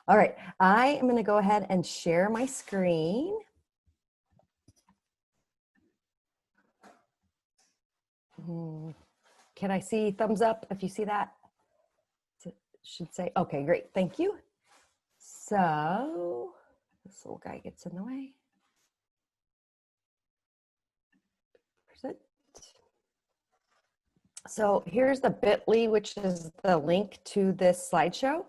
All right, I am going to go ahead and share my screen. Can I see thumbs up if you see that? It should say, okay, great, thank you. So this little guy gets in the way. So here's the bit.ly, which is the link to this slideshow.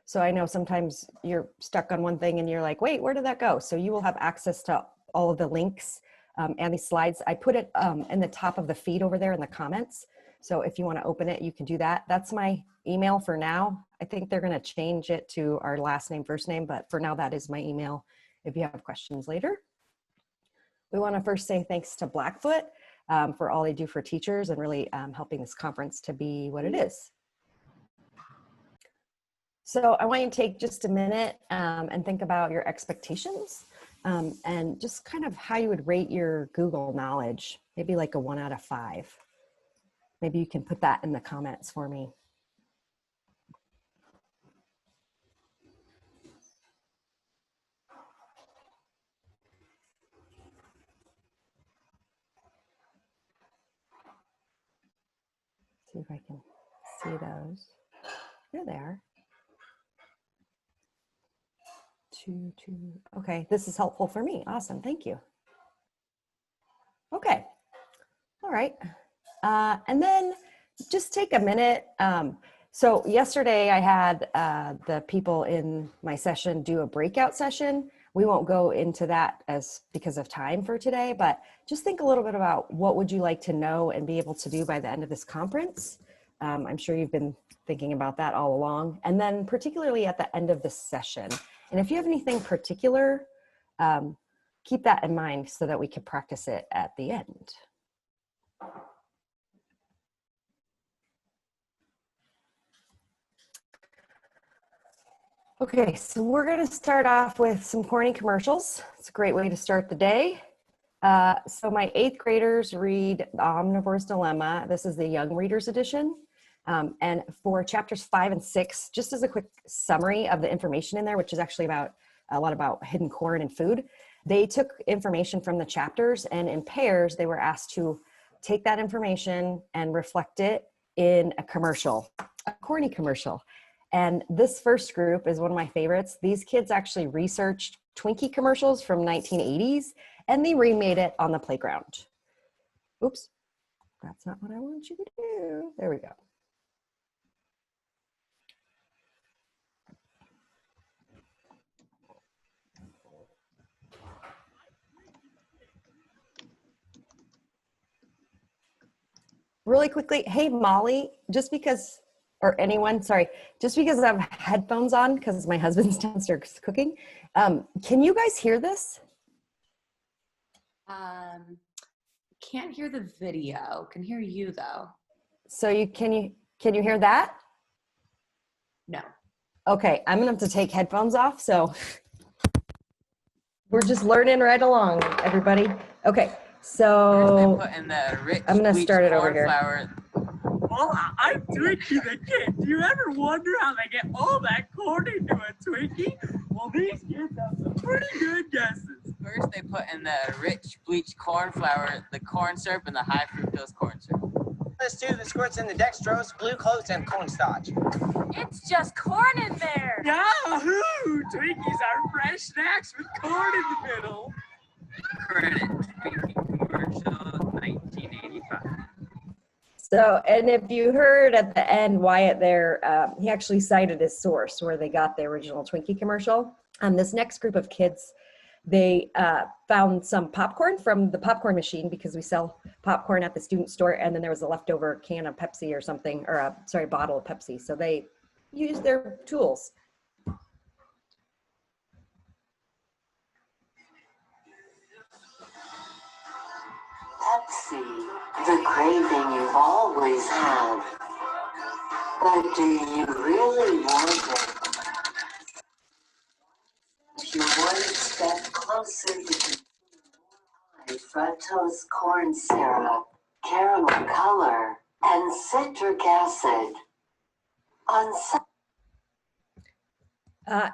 So I know sometimes you're stuck on one thing and you're like, wait, where did that go? So you will have access to all of the links and these slides. I put it in the top of the feed over there in the comments. So if you want to open it, you can do that. That's my email for now. I think they're going to change it to our last name, first name, but for now, that is my email if you have questions later. We want to first say thanks to Blackfoot for all they do for teachers and really helping this conference to be what it is. So I want you to take just a minute and think about your expectations and just kind of how you would rate your Google knowledge, maybe like a 1 out of 5. Maybe you can put that in the comments for me. See if I can see those. There they are. 2, 2. Okay, this is helpful for me. Awesome, thank you. Okay, all right. And then just take a minute. So yesterday I had the people in my session do a breakout session. We won't go into that because of time for today, but just think a little bit about what would you like to know and be able to do by the end of this conference. I'm sure you've been thinking about that all along. And then particularly at the end of this session. And if you have anything particular, keep that in mind so that we can practice it at the end. Okay, so we're going to start off with some corny commercials. It's a great way to start the day. So my 8th graders read The Omnivore's Dilemma. This is the Young Readers Edition. And for chapters 5 and 6, just as a quick summary of the information in there, which is actually about a lot about hidden corn and food, they took information from the chapters and in pairs, they were asked to take that information and reflect it in a commercial, a corny commercial. And this first group is one of my favorites. These kids actually researched Twinkie commercials from 1980s and they remade it on the playground. Oops, that's not what I want you to do. There we go. Really quickly, hey Molly, just because, or anyone, sorry, just because I have headphones on because my husband's downstairs cooking, can you guys hear this? Can't hear the video. Can hear you though. So can you hear that? No. Okay, I'm gonna have to take headphones off. So we're just learning right along, everybody. Okay, so I'm gonna start it over here. Well, I'm Twinkie the Kid. Do you ever wonder how they get all that corn into a Twinkie? Well, these kids have some pretty good guesses. First, they put in the rich bleached corn flour, the corn syrup, and the high fructose corn syrup. This too that squirts in the dextrose, glucose, and cornstarch. It's just corn in there. Yahoo! Twinkies are fresh snacks with corn in the middle. Credit Twinkie commercial 1985. So, and if you heard at the end Wyatt there, he actually cited his source where they got the original Twinkie commercial. This next group of kids, they found some popcorn from the popcorn machine because we sell popcorn at the student store, and then there was a leftover can of Pepsi or something, or a bottle of Pepsi. So they used their tools. Pepsi, the craving you've always had. But do you really want it? You're one step closer to high fructose corn syrup, caramel color, and citric acid. On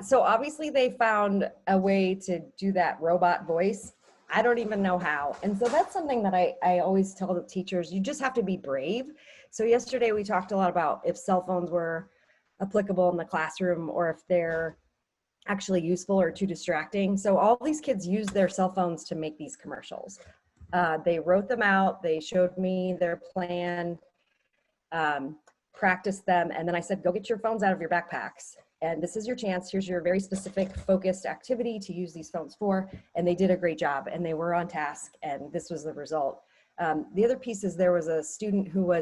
So obviously they found a way to do that robot voice. I don't even know how. And so that's something that I always tell the teachers, you just have to be brave. So yesterday we talked a lot about if cell phones were applicable in the classroom or if they're actually useful or too distracting. So all these kids use their cell phones to make these commercials. They wrote them out, they showed me their plan, practiced them, and then I said, go get your phones out of your backpacks. And this is your chance. Here's your very specific focused activity to use these phones for. And they did a great job and they were on task and this was the result. The other piece is there was a student who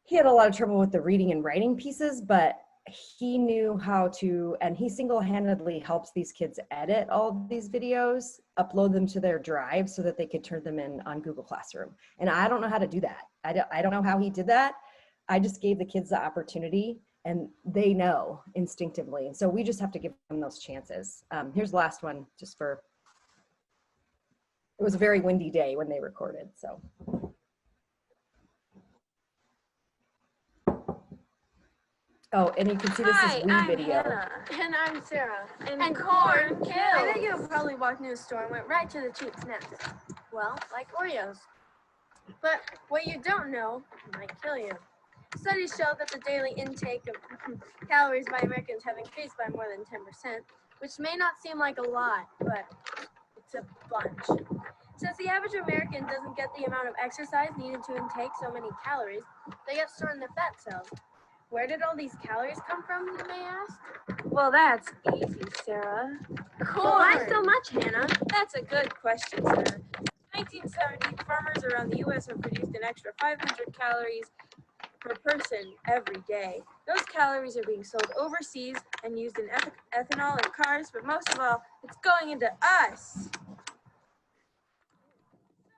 he had a lot of trouble with the reading and writing pieces, but he knew how to, and he single-handedly helps these kids edit all these videos, upload them to their drive so that they could turn them in on Google Classroom. And I don't know how to do that. I don't know how he did that. I just gave the kids the opportunity and they know instinctively. And so we just have to give them those chances. Here's the last one just for, it was a very windy day when they recorded, so. Oh, and you can see this is Wii video. Hannah. And I'm Sarah. And corn kills. I think you'll probably walk near the store and went right to the cheap snacks. Well, like Oreos. But what you don't know might kill you. Studies show that the daily intake of calories by Americans have increased by more than 10%, which may not seem like a lot, but it's a bunch. Since the average American doesn't get the amount of exercise needed to intake so many calories, they get stored in their fat cells. Where did all these calories come from, you may ask? Well, that's easy, Sarah. Corn. Well, why so much, Hannah? That's a good question, Sarah. In 1970, farmers around the U.S. have produced an extra 500 calories per person every day. Those calories are being sold overseas and used in ethanol in cars, but most of all, it's going into us.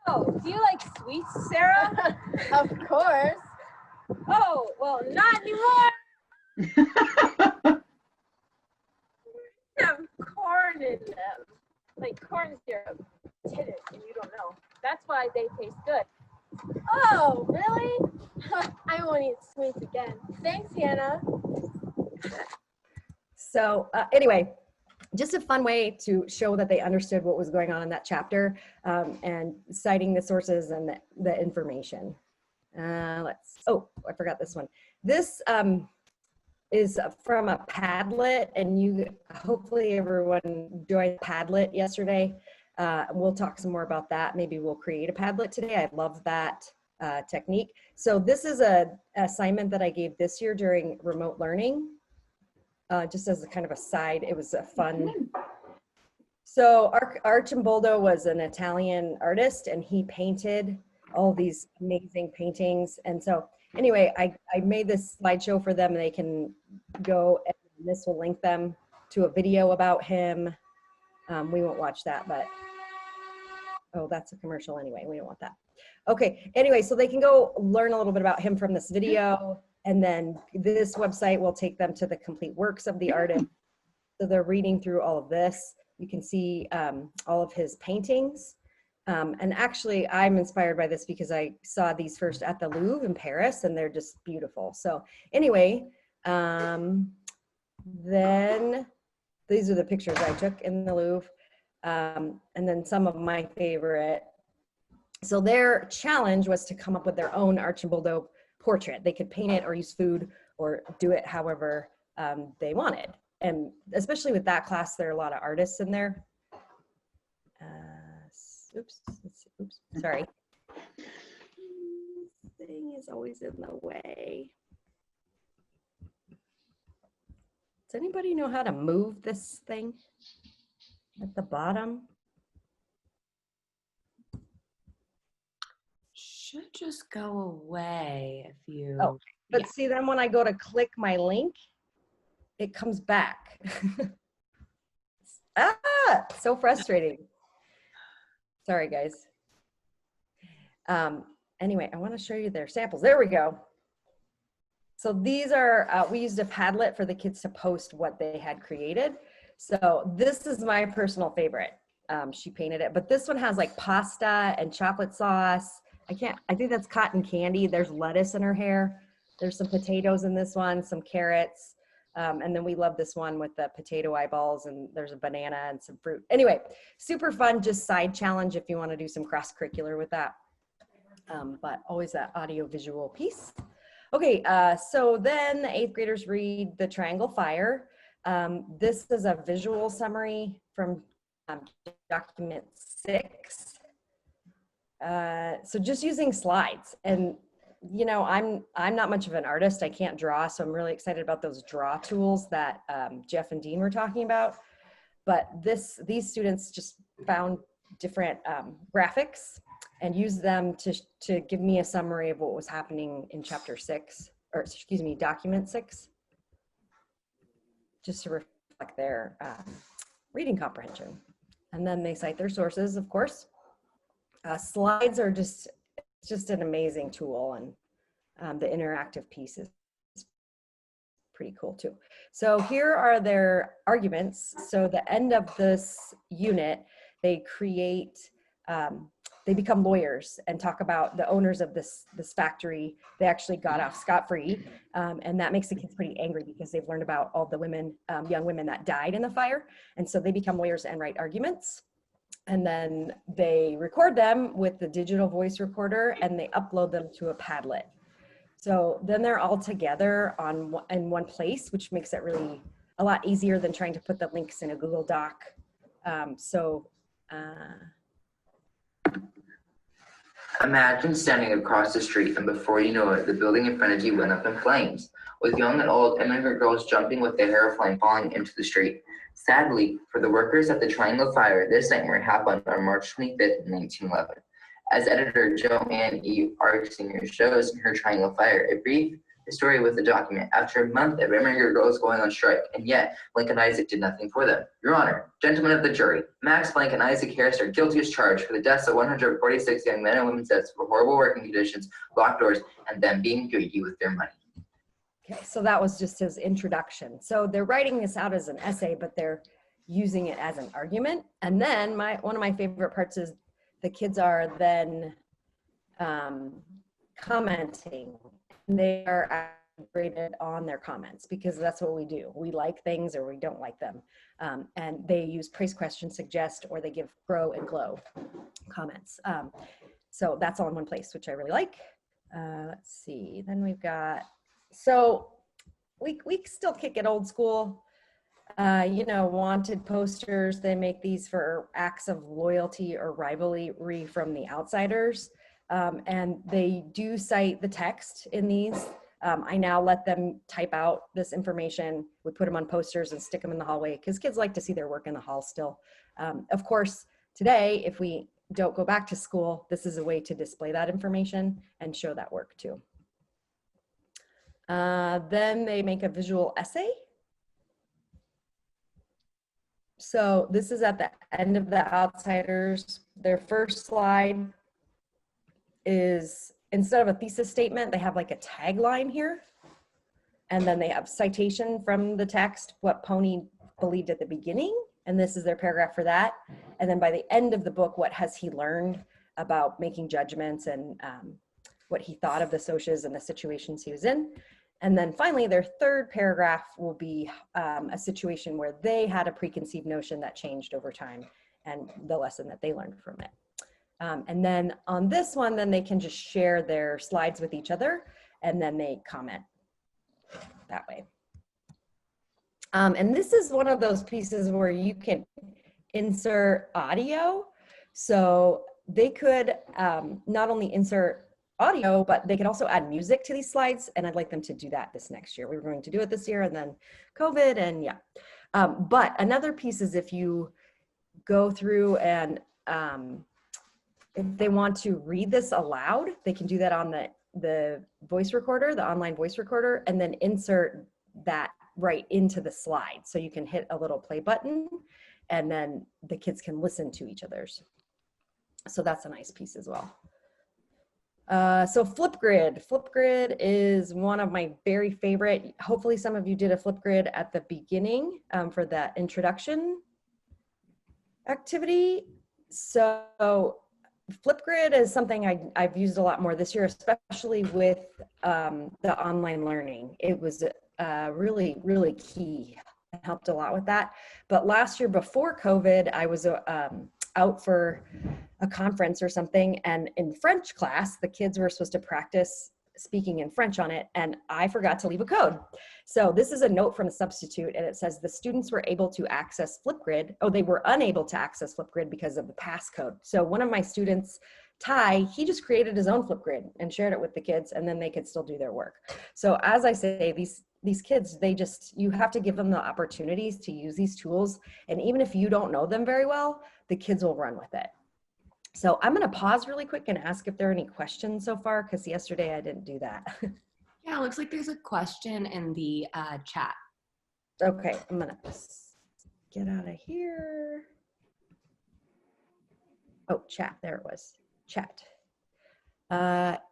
Oh, do you like sweets, Sarah? Of course. Oh, well, not anymore. Have corn in them, like corn syrup. Hit it, and you don't know. That's why they taste good. Oh, really? I won't eat sweets again. Thanks, Hannah. So anyway, just a fun way to show that they understood what was going on in that chapter and citing the sources and the information. Oh, I forgot this one. This is from a Padlet, and hopefully everyone joined Padlet yesterday. We'll talk some more about that. Maybe we'll create a Padlet today. I love that technique. So this is an assignment that I gave this year during remote learning, just as a kind of a side. It was a fun. So Archimboldo was an Italian artist, and he painted all these amazing paintings. And so anyway, I made this slideshow for them, and they can go, and this will link them to a video about him. We won't watch that, but, oh, that's a commercial anyway. We don't want that. Okay, anyway, so they can go learn a little bit about him from this video, and then this website will take them to the complete works of the artist. So they're reading through all of this. You can see all of his paintings. And actually, I'm inspired by this because I saw these first at the Louvre in Paris, and they're just beautiful. So anyway, then these are the pictures I took in the Louvre. And then some of my favorite. So their challenge was to come up with their own Archimboldo portrait. They could paint it or use food or do it however they wanted. And especially with that class, there are a lot of artists in there. Oops, sorry. This thing is always in the way. Does anybody know how to move this thing at the bottom? Should just go away if you. Oh, but see, then when I go to click my link, it comes back. So frustrating. Sorry, guys. Anyway, I want to show you their samples. There we go. So these are, we used a Padlet for the kids to post what they had created. So this is my personal favorite. She painted it, but this one has like pasta and chocolate sauce. I think that's cotton candy. There's lettuce in her hair. There's some potatoes in this one, some carrots. And then we love this one with the potato eyeballs, and there's a banana and some fruit. Anyway, super fun, just side challenge if you want to do some cross curricular with that. But always that audio visual piece. Okay, so then the 8th graders read The Triangle Fire. This is a visual summary from document 6. So just using slides, and you know, I'm not much of an artist. I can't draw, so I'm really excited about those draw tools that Jeff and Dean were talking about. But these students just found different graphics and used them to give me a summary of what was happening in chapter 6, or excuse me, document 6, just to reflect their reading comprehension. And then they cite their sources, of course. Slides are just an amazing tool, and the interactive piece is pretty cool too. So here are their arguments. So the end of this unit, they create, they become lawyers and talk about the owners of this factory. They actually got off scot-free, and that makes the kids pretty angry because they've learned about all the women, young women that died in the fire. And so they become lawyers and write arguments. And then they record them with the digital voice recorder, and they upload them to a Padlet. So then they're all together in one place, which makes it really a lot easier than trying to put the links in a Google Doc. Imagine standing across the street, and before you know it, the building in front of you went up in flames, with young and old immigrant girls jumping with their hair flame falling into the street. Sadly, for the workers at the Triangle Fire, this nightmare happened on March 25th, 1911. As editor Joanne E. Arksinger shows in her Triangle Fire, a brief story with the document, after a month of immigrant girls going on strike, and yet Blank and Isaac did nothing for them. Your Honor, gentlemen of the jury, Max Blank and Isaac Harris are guilty as charged for the deaths of 146 young men and women's deaths for horrible working conditions, locked doors, and them being greedy with their money. Okay, so that was just his introduction. So they're writing this out as an essay, but they're using it as an argument. And then one of my favorite parts is the kids are then commenting. They are graded on their comments because that's what we do. We like things or we don't like them. And they use praise, question, suggest, or they give grow and glow comments. So that's all in one place, which I really like. Let's see, then we've got, so we still kick it old school. You know, wanted posters, they make these for acts of loyalty or rivalry from the outsiders. And they do cite the text in these. I now let them type out this information. We put them on posters and stick them in the hallway because kids like to see their work in the hall still. Of course, today, if we don't go back to school, this is a way to display that information and show that work too. Then they make a visual essay. So this is at the end of the Outsiders. Their first slide is, instead of a thesis statement, they have like a tagline here. And then they have citation from the text, what Pony believed at the beginning. And this is their paragraph for that. And then by the end of the book, what has he learned about making judgments and what he thought of the socias and the situations he was in. And then finally, their third paragraph will be a situation where they had a preconceived notion that changed over time and the lesson that they learned from it. And then on this one, then they can just share their slides with each other and then they comment that way. And this is one of those pieces where you can insert audio. So they could not only insert audio, but they could also add music to these slides. And I'd like them to do that this next year. We were going to do it this year and then COVID and yeah. But another piece is if you go through and if they want to read this aloud, they can do that on the voice recorder, the online voice recorder, and then insert that right into the slide. So you can hit a little play button and then the kids can listen to each other's. So that's a nice piece as well. So Flipgrid. Flipgrid is one of my very favorite. Hopefully some of you did a Flipgrid at the beginning for that introduction activity. So Flipgrid is something I've used a lot more this year, especially with the online learning. It was really, really key. It helped a lot with that. But last year before COVID, I was out for a conference or something, and in French class, the kids were supposed to practice speaking in French on it, and I forgot to leave a code. So this is a note from a substitute, and it says the students were able to access Flipgrid. Oh, they were unable to access Flipgrid because of the passcode. So one of my students, Ty, he just created his own Flipgrid and shared it with the kids, and then they could still do their work. So as I say, these kids, you have to give them the opportunities to use these tools, and even if you don't know them very well, the kids will run with it. So I'm going to pause really quick and ask if there are any questions so far, because yesterday I didn't do that. Yeah, it looks like there's a question in the chat. Okay, I'm going to get out of here. Oh, chat, there it was. Chat.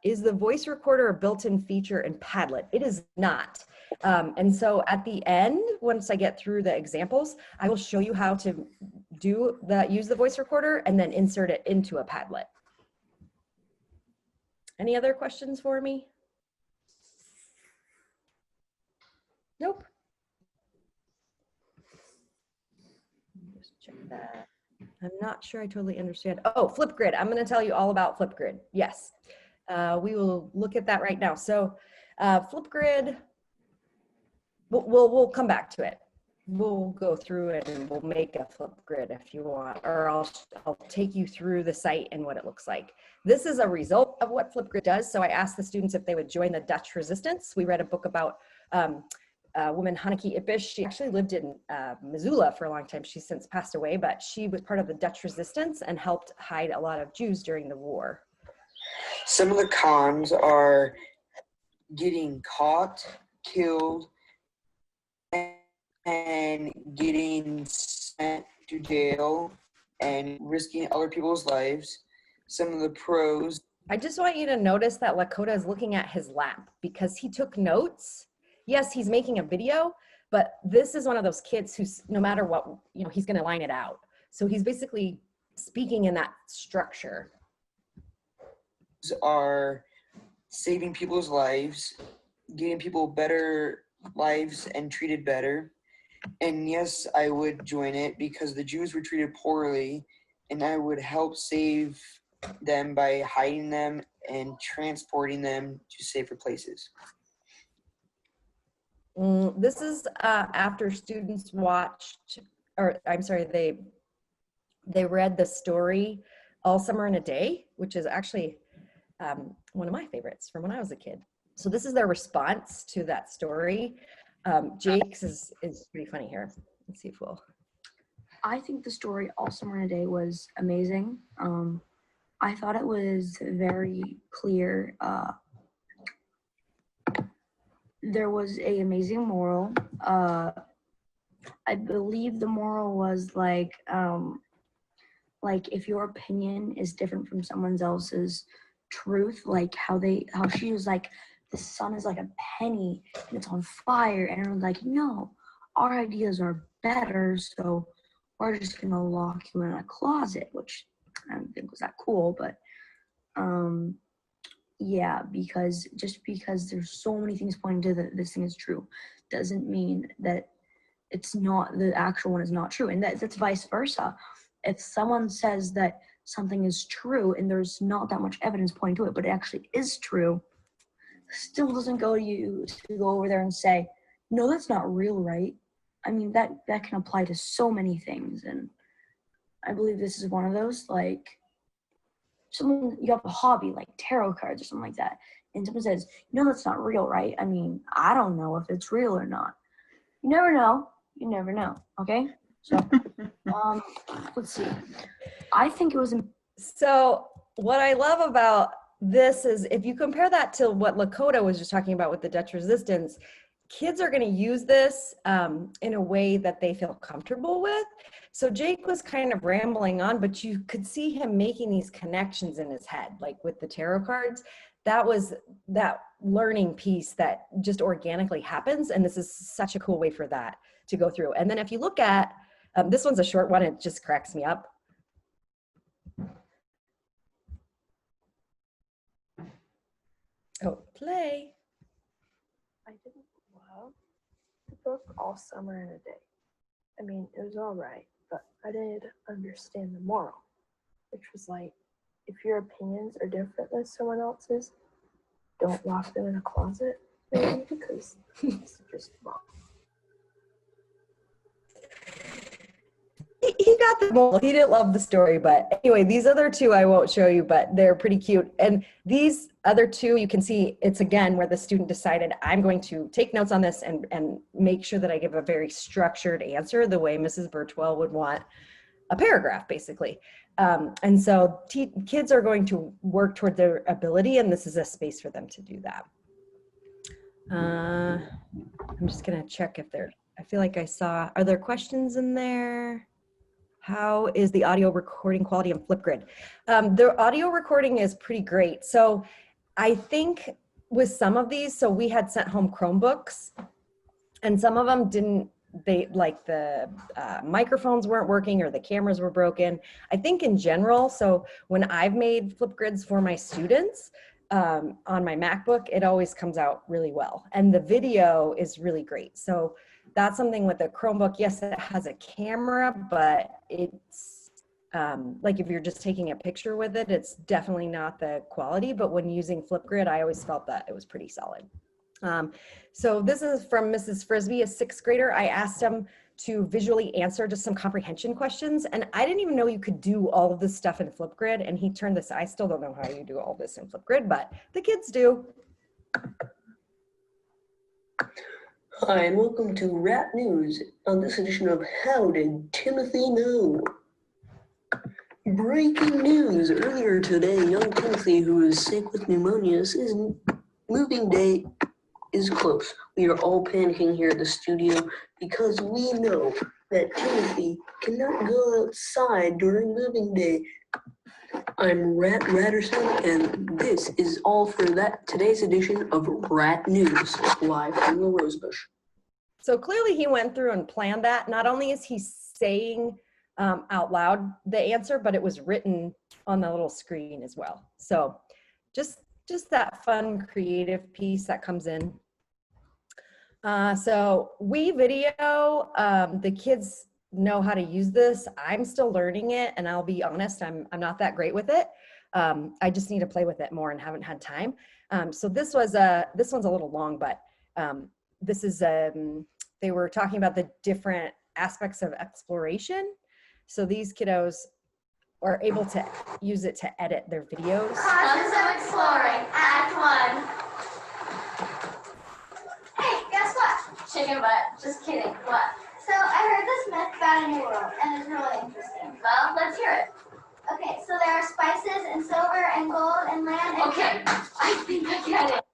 Is the voice recorder a built-in feature in Padlet? It is not. And so at the end, once I get through the examples, I will show you how to use the voice recorder and then insert it into a Padlet. Any other questions for me? Nope. Just check that. I'm not sure I totally understand. Oh, Flipgrid. I'm going to tell you all about Flipgrid. Yes. We will look at that right now. So Flipgrid, we'll come back to it. We'll go through it and we'll make a Flipgrid if you want, or I'll take you through the site and what it looks like. This is a result of what Flipgrid does. So I asked the students if they would join the Dutch resistance. We read a book about woman Hanneke Ippisch. She actually lived in Missoula for a long time. She's since passed away, but she was part of the Dutch resistance and helped hide a lot of Jews during the war. Some of the cons are getting caught, killed, and getting sent to jail and risking other people's lives. Some of the pros. I just want you to notice that Lakota is looking at his lap because he took notes. Yes, he's making a video, but this is one of those kids who's, no matter what, he's going to line it out. So he's basically speaking in that structure. Are saving people's lives, getting people better lives and treated better. And yes, I would join it because the Jews were treated poorly, and I would help save them by hiding them and transporting them to safer places. This is after students watched, or I'm sorry, they read the story All Summer in a Day, which is actually one of my favorites from when I was a kid. So this is their response to that story. Jake's is pretty funny here. Let's see if we'll. I think the story All Summer in a Day was amazing. I thought it was very clear. There was an amazing moral. I believe the moral was like if your opinion is different from someone else's truth, like how she was like, the sun is like a penny and it's on fire, and everyone's like, no, our ideas are better, so we're just gonna lock you in a closet, which I don't think was that cool, but yeah, because just because there's so many things pointing to that this thing is true doesn't mean that it's not, the actual one is not true, and that's vice versa. If someone says that something is true and there's not that much evidence pointing to it, but it actually is true, still doesn't go to you to go over there and say, no, that's not real, right? I mean, that can apply to so many things, and I believe this is one of those. Like, you have a hobby like tarot cards or something like that, and someone says, no, that's not real, right? I mean, I don't know if it's real or not. You never know. You never know. Okay. So, let's see. I think it was. So what I love about this is if you compare that to what Lakota was just talking about with the Dutch resistance, kids are going to use this in a way that they feel comfortable with. So Jake was kind of rambling on, but you could see him making these connections in his head, like with the tarot cards. That was that learning piece that just organically happens. And this is such a cool way for that to go through. And then if you look at, this one's a short one, it just cracks me up. Oh, play. I didn't. Wow. book all summer in a day. I mean, it was all right, but I didn't understand the moral, which was like, if your opinions are different than someone else's, don't lock them in a closet, maybe, because it's just wrong. He got the moral. He didn't love the story, but anyway, these other two I won't show you, but they're pretty cute. And these other two, you can see it's again where the student decided, I'm going to take notes on this and make sure that I give a very structured answer the way Mrs. Burchwell would want a paragraph, basically. And so kids are going to work toward their ability, and this is a space for them to do that. I'm just gonna check if I feel like I saw, are there questions in there? How is the audio recording quality on Flipgrid? The audio recording is pretty great. So I think with some of these, so we had sent home Chromebooks, and some of them didn't, like the microphones weren't working or the cameras were broken. I think in general, so when I've made Flipgrids for my students on my MacBook, it always comes out really well. And the video is really great. So that's something with the Chromebook. Yes, it has a camera, but it's like if you're just taking a picture with it, it's definitely not the quality. But when using Flipgrid, I always felt that it was pretty solid. So this is from Mrs. Frisbee, a 6th grader. I asked him to visually answer just some comprehension questions. And I didn't even know you could do all of this stuff in Flipgrid. And he turned this, I still don't know how you do all this in Flipgrid, but the kids do. Hi, and welcome to Rat News on this edition of How Did Timothy Know? Breaking news. Earlier today, young Timothy, who is sick with pneumonia, says moving day is close. We are all panicking here at the studio because we know that Timothy cannot go outside during moving day. I'm Rat Ratterson, and this is all for today's edition of Rat News, live from the Rosebush. So clearly he went through and planned that. Not only is he saying out loud the answer, but it was written on the little screen as well. So just that fun creative piece that comes in. So we video, the kids know how to use this. I'm still learning it, and I'll be honest, I'm not that great with it. I just need to play with it more and haven't had time. So this one's a little long, but this is they were talking about the different aspects of exploration. So these kiddos are able to use it to edit their videos. Process of exploring, Act 1. Hey, guess what? Chicken butt. Just kidding. What? So I heard this myth about a new world, and it's really interesting. Well, let's hear it. Okay, so there are spices and silver and gold and land and... Okay, I think I get it.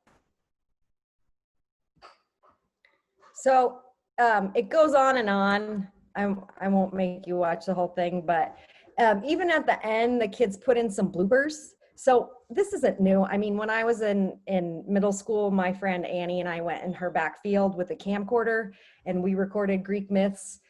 So it goes on and on. I won't make you watch the whole thing, but even at the end, the kids put in some bloopers. So this isn't new. I mean, when I was in middle school, my friend Annie and I went in her backfield with a camcorder, and we recorded Greek myths,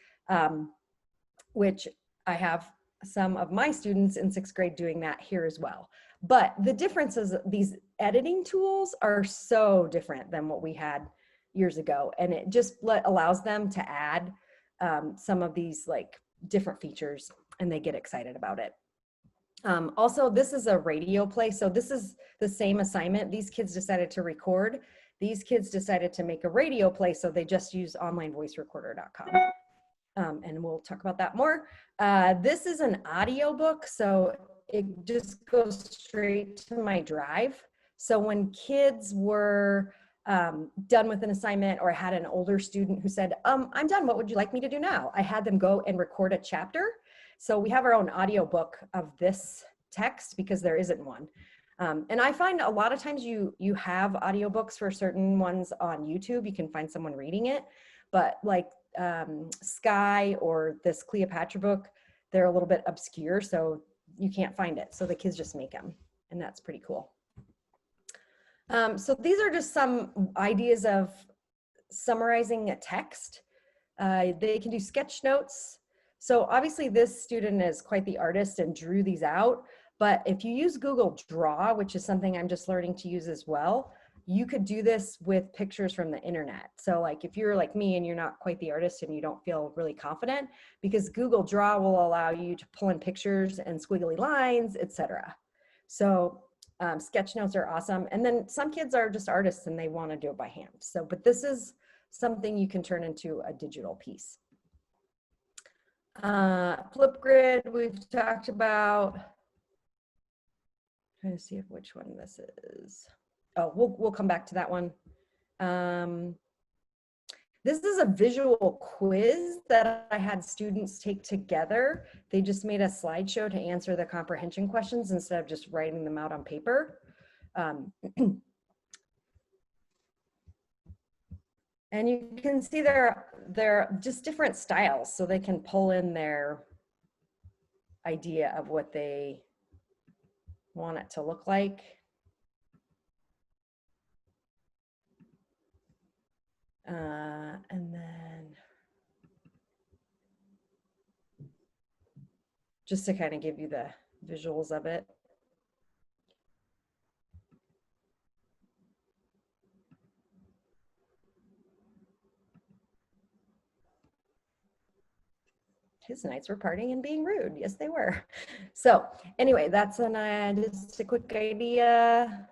which I have some of my students in 6th grade doing that here as well. But the difference is these editing tools are so different than what we had years ago, and it just allows them to add some of these like different features, and they get excited about it. Also, this is a radio play. So this is the same assignment. These kids decided to record. These kids decided to make a radio play, so they just use onlinevoicerecorder.com. And we'll talk about that more. This is an audio book, so it just goes straight to my drive. So when kids were done with an assignment, or I had an older student who said, I'm done, what would you like me to do now? I had them go and record a chapter. So we have our own audio book of this text because there isn't one. And I find a lot of times you have audiobooks for certain ones on YouTube. You can find someone reading it, but like Sky or this Cleopatra book, they're a little bit obscure, so you can't find it. So the kids just make them, and that's pretty cool. So these are just some ideas of summarizing a text. They can do sketch notes. So obviously this student is quite the artist and drew these out, but if you use Google Draw, which is something I'm just learning to use as well, you could do this with pictures from the internet. So like if you're like me and you're not quite the artist and you don't feel really confident, because Google Draw will allow you to pull in pictures and squiggly lines, etc. So sketch notes are awesome. And then some kids are just artists and they want to do it by hand. So, but this is something you can turn into a digital piece. Flipgrid, we've talked about. Trying to see which one this is. Oh, we'll come back to that one. This is a visual quiz that I had students take together. They just made a slideshow to answer the comprehension questions instead of just writing them out on paper. And you can see they're just different styles, so they can pull in their idea of what they want it to look like. And then just to kind of give you the visuals of it. His knights were partying and being rude. Yes, they were. So anyway, that's just a quick idea.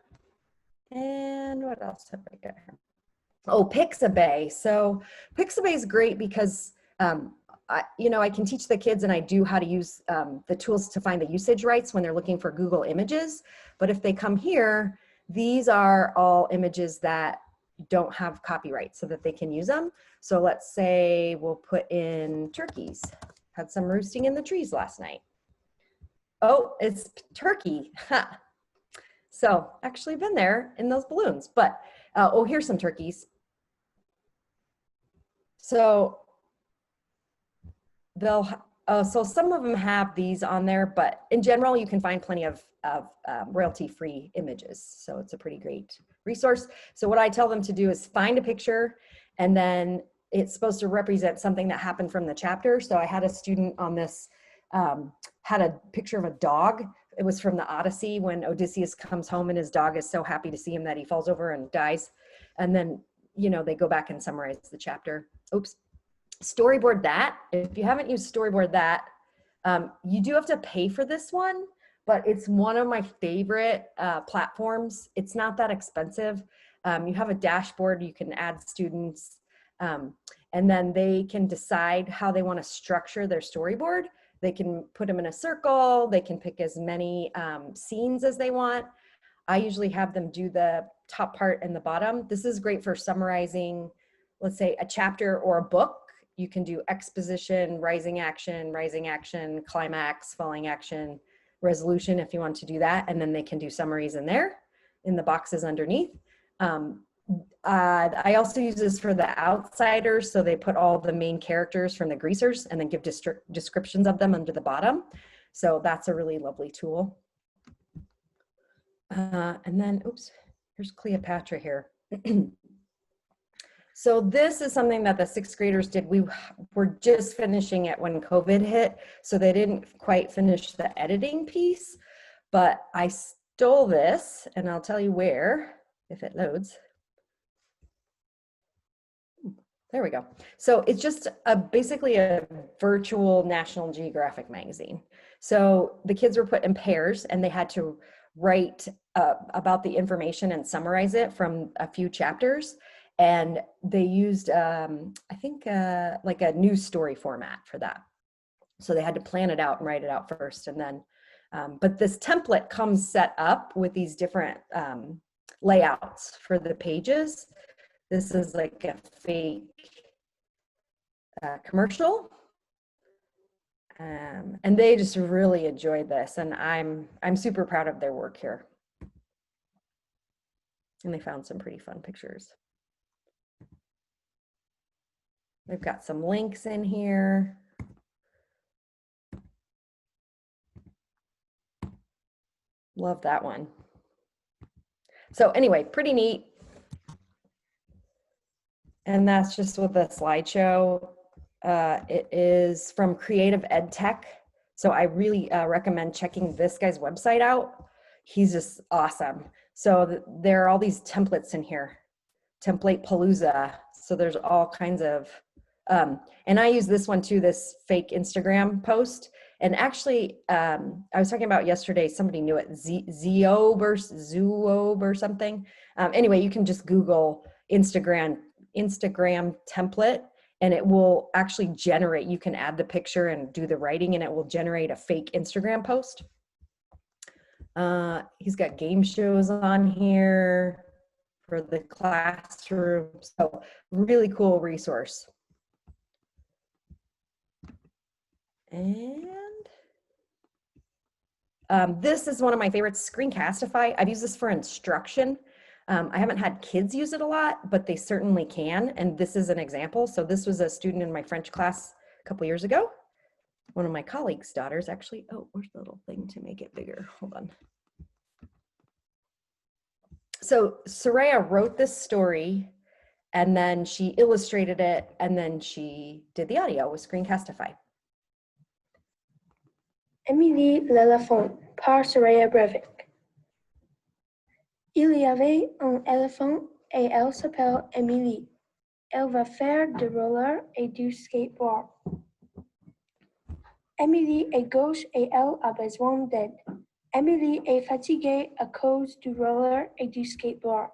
And what else have I got here? Oh, Pixabay. So Pixabay is great because, I can teach the kids and I do how to use the tools to find the usage rights when they're looking for Google images. But if they come here, these are all images that don't have copyright so that they can use them. So let's say we'll put in turkeys. Had some roosting in the trees last night. Oh, it's turkey. Ha. So actually been there in those balloons, but oh, here's some turkeys. So so some of them have these on there, but in general, you can find plenty of royalty-free images. So it's a pretty great resource. So what I tell them to do is find a picture, and then it's supposed to represent something that happened from the chapter. So I had a student on this, had a picture of a dog. It was from the Odyssey when Odysseus comes home and his dog is so happy to see him that he falls over and dies. And then, they go back and summarize the chapter. Oops. Storyboard that. If you haven't used Storyboard that, you do have to pay for this one, but it's one of my favorite platforms. It's not that expensive. You have a dashboard, you can add students, and then they can decide how they want to structure their storyboard. They can put them in a circle. They can pick as many scenes as they want. I usually have them do the top part and the bottom. This is great for summarizing, let's say, a chapter or a book. You can do exposition, rising action, climax, falling action, resolution if you want to do that. And then they can do summaries in there, in the boxes underneath. I also use this for the outsiders. So they put all the main characters from the greasers and then give descriptions of them under the bottom. So that's a really lovely tool. And then, oops, here's Cleopatra here. So this is something that the 6th graders did. We were just finishing it when COVID hit, so they didn't quite finish the editing piece, but I stole this, and I'll tell you where, if it loads. There we go. So it's just basically a virtual National Geographic magazine. So the kids were put in pairs, and they had to write about the information and summarize it from a few chapters. And they used, I think, like a news story format for that. So they had to plan it out and write it out first. And then, but this template comes set up with these different layouts for the pages. This is like a fake commercial. And they just really enjoyed this. And I'm super proud of their work here. And they found some pretty fun pictures. We've got some links in here. Love that one. So anyway, pretty neat. And that's just with the slideshow. It is from Creative Ed Tech. So I really recommend checking this guy's website out. He's just awesome. So there are all these templates in here, template palooza. So there's all kinds of, and I use this one too, this fake Instagram post. And actually, I was talking about yesterday, somebody knew it, Zoob or something. Anyway, you can just Google Instagram template, and it will actually generate, you can add the picture and do the writing, and it will generate a fake Instagram post. He's got game shows on here for the classroom. So really cool resource. And this is one of my favorites, Screencastify. I've used this for instruction. I haven't had kids use it a lot, but they certainly can. And this is an example. So this was a student in my French class a couple years ago. One of my colleagues' daughters actually. Oh, where's the little thing to make it bigger? Hold on. So Soraya wrote this story, and then she illustrated it, and then she did the audio with Screencastify. Émilie l'éléphant par Soraya Breivik. Il y avait un éléphant et elle s'appelle Émilie. Elle va faire du roller et du skateboard. Émilie est gauche et elle a besoin d'aide. Émilie est fatiguée à cause du roller et du skateboard.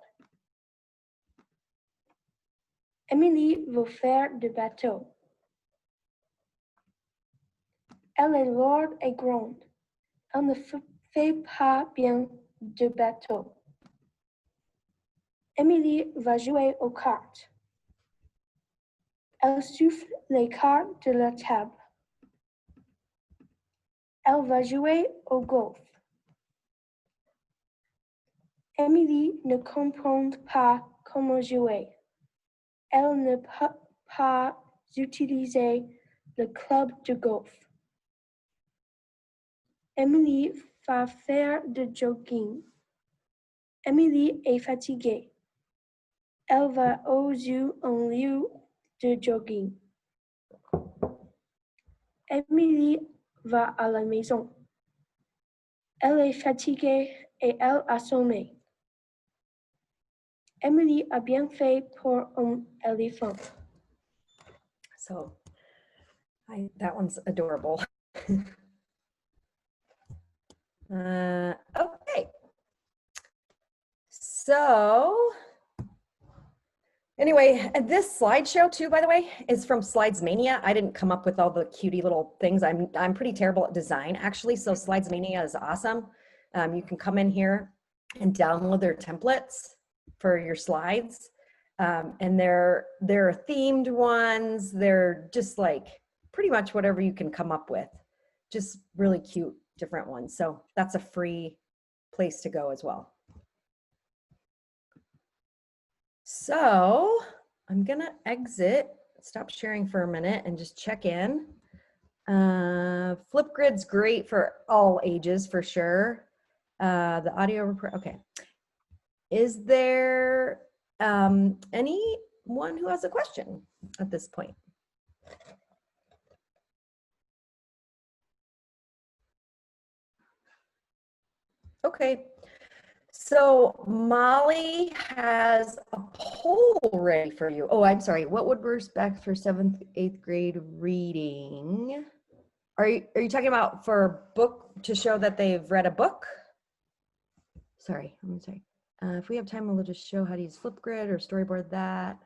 Émilie veut faire du bateau. Elle est lourde et grande. Elle ne fait pas bien de bateau. Émilie va jouer aux cartes. Elle souffle les cartes de la table. Elle va jouer au golf. Émilie ne comprend pas comment jouer. Elle ne peut pas utiliser le club de golf. Émilie va faire du jogging. Émilie est fatiguée. Elle va au zoo en lieu de jogging. Émilie va à la maison. Elle est fatiguée et elle a sommeil. Émilie a bien fait pour un éléphant. So that one's adorable. Okay. So anyway, this slideshow too, by the way, is from Slidesmania. I didn't come up with all the cutie little things. I'm pretty terrible at design, actually. So Slidesmania is awesome. You can come in here and download their templates for your slides. And they're themed ones. They're just like pretty much whatever you can come up with. Just really cute, different ones. So that's a free place to go as well. So I'm gonna exit, stop sharing for a minute and just check in. Flipgrid's great for all ages for sure. The audio report, okay. Is there anyone who has a question at this point? Okay, so Molly has a poll ready for you. Oh, I'm sorry. What would work best for 7th, 8th grade reading? Are you talking about for book to show that they've read a book? Sorry, I'm sorry. If we have time, we'll just show how to use Flipgrid or storyboard that.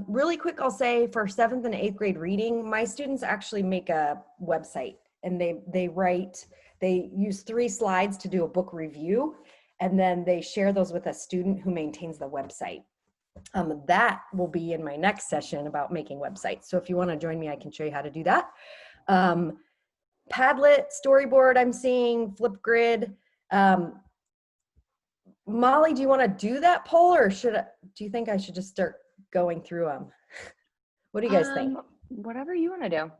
Really quick, I'll say for 7th and 8th grade reading, my students actually make a website, and they use 3 slides to do a book review, and then they share those with a student who maintains the website. That will be in my next session about making websites. So if you want to join me, I can show you how to do that. Padlet, storyboard, I'm seeing, Flipgrid. Molly, do you want to do that poll, or do you think I should just start going through them? What do you guys think? Whatever you want to do.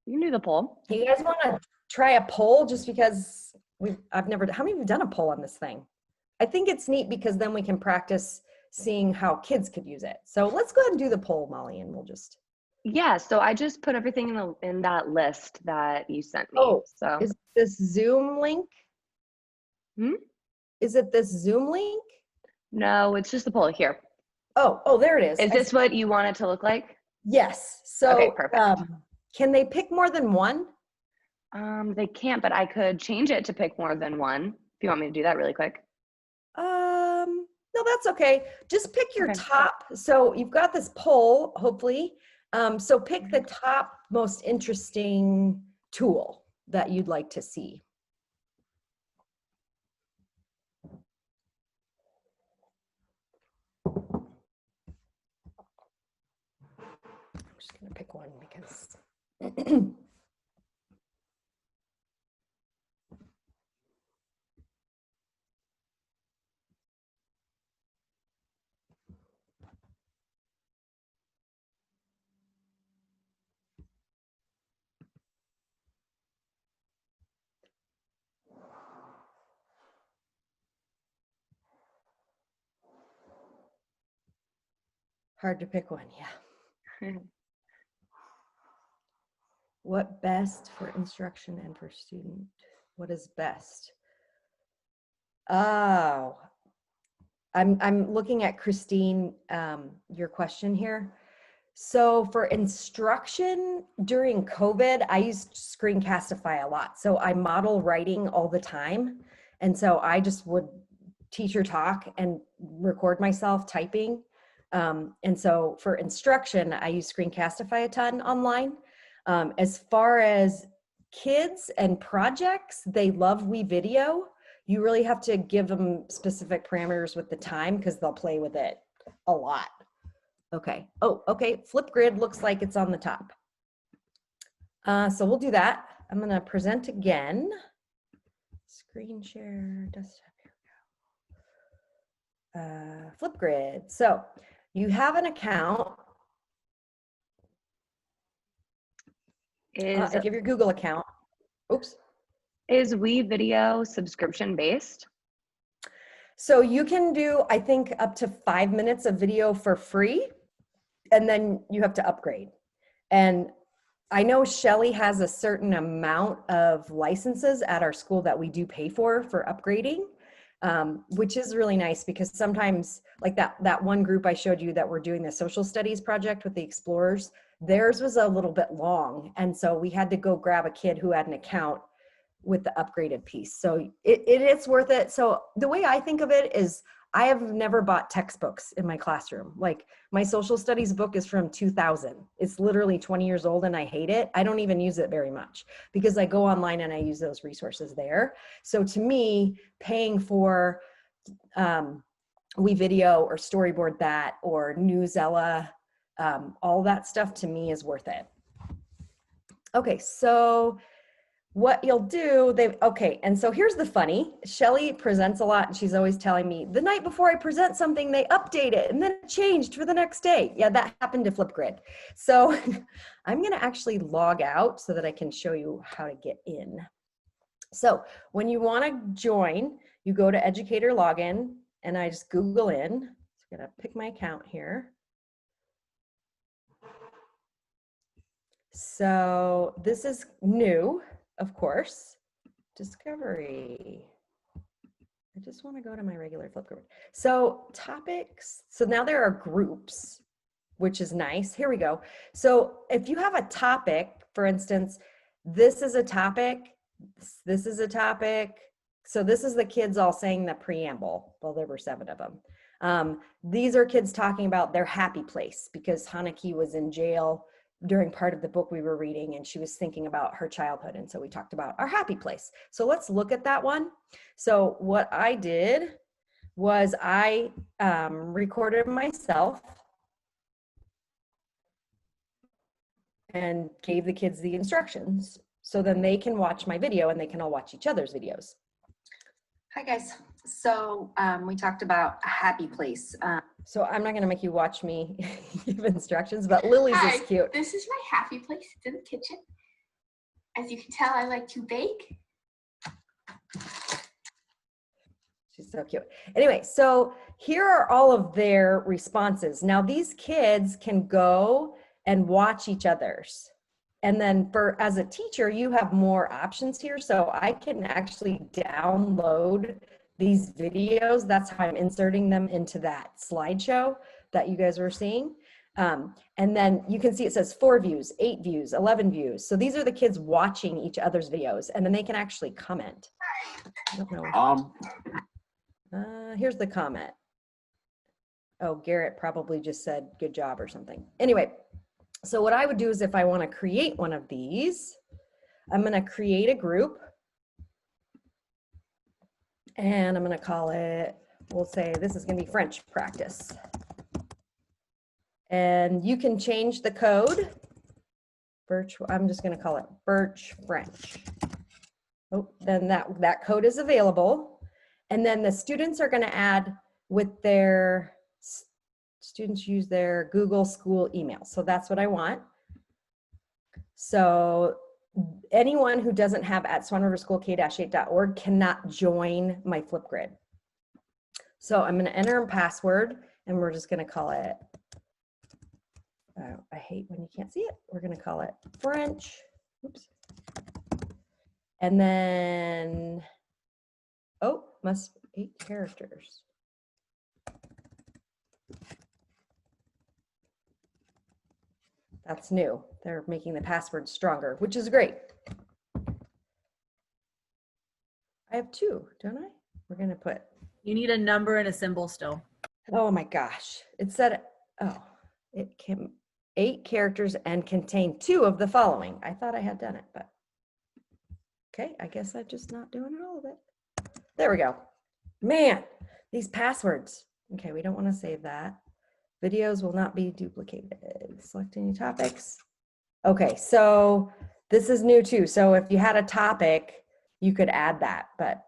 You can do the poll. Do you guys want to try a poll just because I've never, how many of you done a poll on this thing? I think it's neat because then we can practice seeing how kids could use it. So let's go ahead and do the poll, Molly, and we'll just. Yeah, so I just put everything in that list that you sent me. Oh, so is this Zoom link? Hmm? is it this Zoom link? No, it's just the poll here. Oh, there it is. Is this what you want it to look like? Yes. So Okay, perfect. can they pick more than one? They can't, but I could change it to pick more than one. If you want me to do that really quick. No, that's okay. Just pick your Okay. top. So you've got this poll, hopefully. So pick the top most interesting tool that you'd like to see. I'm just going to pick one because hard to pick one, yeah. What best for instruction and for student? What is best? Oh, I'm looking at Christine, your question here. So for instruction during COVID, I used Screencastify a lot. So I model writing all the time. And so I just would teacher talk and record myself typing. And so for instruction, I use Screencastify a ton online. As far as kids and projects, they love WeVideo. You really have to give them specific parameters with the time because they'll play with it a lot. Okay. Oh, okay. Flipgrid looks like it's on the top. So we'll do that. I'm going to present again. Screen share, desktop. Here we go. Flipgrid. So you have an account. If you have your Google account. Oops. Is WeVideo subscription based? So you can do, I think, up to 5 minutes of video for free, and then you have to upgrade. And I know Shelly has a certain amount of licenses at our school that we do pay for upgrading, which is really nice because sometimes, like that one group I showed you that we're doing the social studies project with the explorers, theirs was a little bit long. And so we had to go grab a kid who had an account with the upgraded piece. So it's worth it. So the way I think of it is I have never bought textbooks in my classroom. Like my social studies book is from 2000. It's literally 20 years old and I hate it. I don't even use it very much because I go online and I use those resources there. So to me, paying for WeVideo or Storyboard That or Newsella, all that stuff to me is worth it. Okay, so what you'll do, okay, and so here's the funny, Shelly presents a lot and she's always telling me, the night before I present something, they update it and then it changed for the next day. Yeah, that happened to Flipgrid. So I'm gonna actually log out so that I can show you how to get in. So when you wanna join, you go to Educator Login and I just Google in. So I'm gonna pick my account here. So this is new. Of course, discovery. I just want to go to my regular Flipgrid. So topics, so now there are groups, which is nice. Here we go. So if you have a topic, for instance, this is a topic, this is a topic. So this is the kids all saying the preamble. Well, there were 7 of them. These are kids talking about their happy place because Haneke was in jail during part of the book we were reading and she was thinking about her childhood. And so we talked about our happy place. So let's look at that one. So what I did was I recorded myself and gave the kids the instructions. So then they can watch my video and they can all watch each other's videos. Hi guys. So we talked about a happy place. So I'm not going to make you watch me give instructions, but Lily's Hi, is cute. This is my happy place. It's in the kitchen. As you can tell, I like to bake. She's so cute. Anyway, so here are all of their responses. Now these kids can go and watch each other's. And then as a teacher, you have more options here. So I can actually download these videos, that's how I'm inserting them into that slideshow that you guys were seeing. And then you can see it says 4 views, 8 views, 11 views. So these are the kids watching each other's videos, and then they can actually comment. I don't know. Here's the comment. Oh, Garrett probably just said good job or something. Anyway, so what I would do is if I want to create one of these, I'm going to create a group. And I'm going to call it, we'll say this is going to be French practice. And you can change the code. I'm just going to call it Birch French. Oh, then that code is available. And then the students are going to add with their, students use their Google School email. So that's what I want. So anyone who doesn't have at swanriverschoolk-8.org cannot join my Flipgrid. So I'm going to enter a password, and we're just going to call it, I hate when you can't see it. We're going to call it French. Oops. And then, oh, must be 8 characters. That's new. They're making the password stronger, which is great. I have 2, don't I? We're going to put. You need a number and a symbol still. Oh my gosh. It said, oh, it can 8 characters and contain 2 of the following. I thought I had done it, but okay. I guess I'm just not doing all of it. There we go. Man, these passwords. Okay, we don't want to save that. Videos will not be duplicated. Select any topics. Okay, so this is new too. So if you had a topic, you could add that. But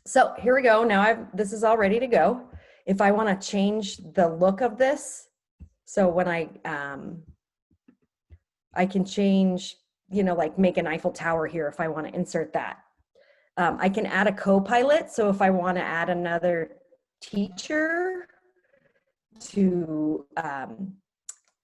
so here we go. Now this is all ready to go. If I want to change the look of this, so when I can change, you know, like make an Eiffel Tower here if I want to insert that. I can add a co-pilot. So if I want to add another teacher to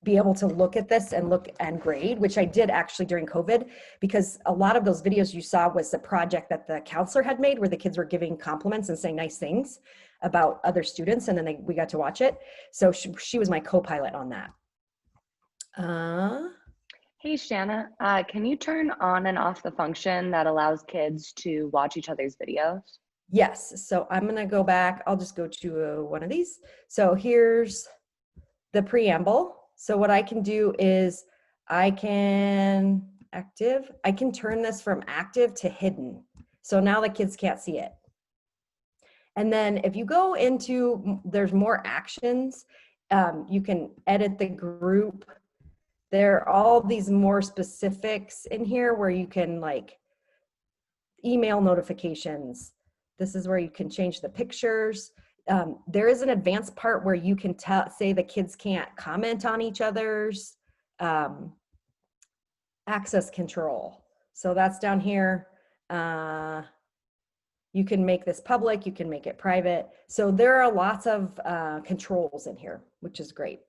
be able to look at this and look and grade, which I did actually during COVID, because a lot of those videos you saw was the project that the counselor had made where the kids were giving compliments and saying nice things about other students, and then we got to watch it. So she was my co-pilot on that. Hey, Shanna, can you turn on and off the function that allows kids to watch each other's videos? Yes, so I'm gonna go back. I'll just go to one of these. So here's the preamble. So what I can do is I can turn this from active to hidden. So now the kids can't see it. And then if you go into, there's more actions, you can edit the group. There are all these more specifics in here where you can like email notifications. This is where you can change the pictures. There is an advanced part where you can say the kids can't comment on each other's access control. So that's down here. You can make this public, you can make it private. So there are lots of controls in here, which is great.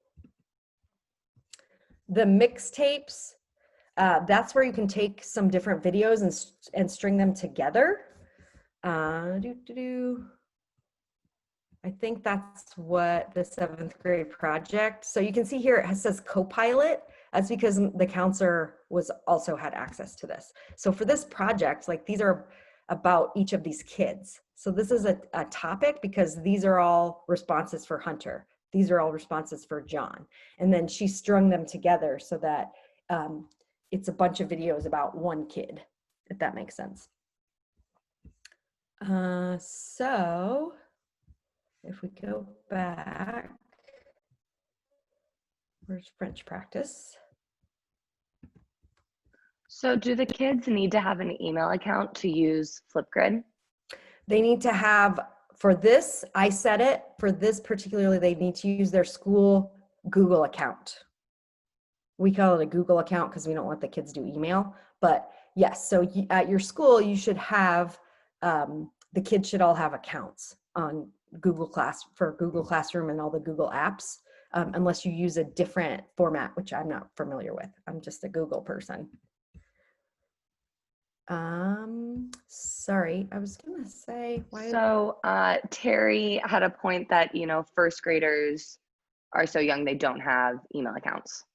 The mixtapes, that's where you can take some different videos and string them together. I think that's what the 7th grade project. So you can see here it says co-pilot. That's because the counselor also had access to this. So for this project, like these are about each of these kids. So this is a topic because these are all responses for Hunter. These are all responses for John. And then she strung them together so that it's a bunch of videos about one kid, if that makes sense. So if we go back, where's French practice? So do the kids need to have an email account to use Flipgrid? They need to have, for this, I said it, for this particularly, they need to use their school Google account. We call it a Google account because we don't let the kids do email, but yes, so at your school, you should have, the kids should all have accounts on Google Classroom and all the Google apps, unless you use a different format, which I'm not familiar with. I'm just a Google person. Sorry, I was gonna say why. So Terry had a point that, you know, first graders are so young they don't have email accounts.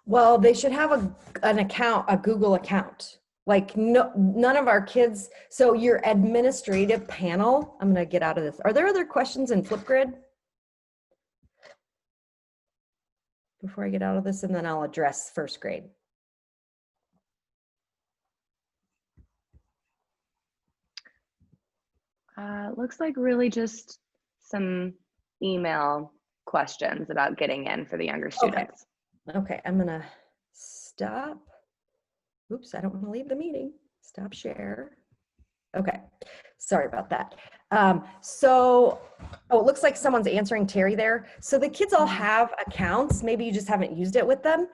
Well, they should have an account, a Google account. Like none of our kids. So your administrative panel, I'm gonna get out of this. Are there other questions in Flipgrid? Before I get out of this, and then I'll address first grade. Looks like really just some email questions about getting in for the younger students. Okay, I'm gonna stop. Oops, I don't want to leave the meeting. Stop share. Okay, sorry about that. Oh, it looks like someone's answering Terry there. So the kids all have accounts. Maybe you just haven't used it with them.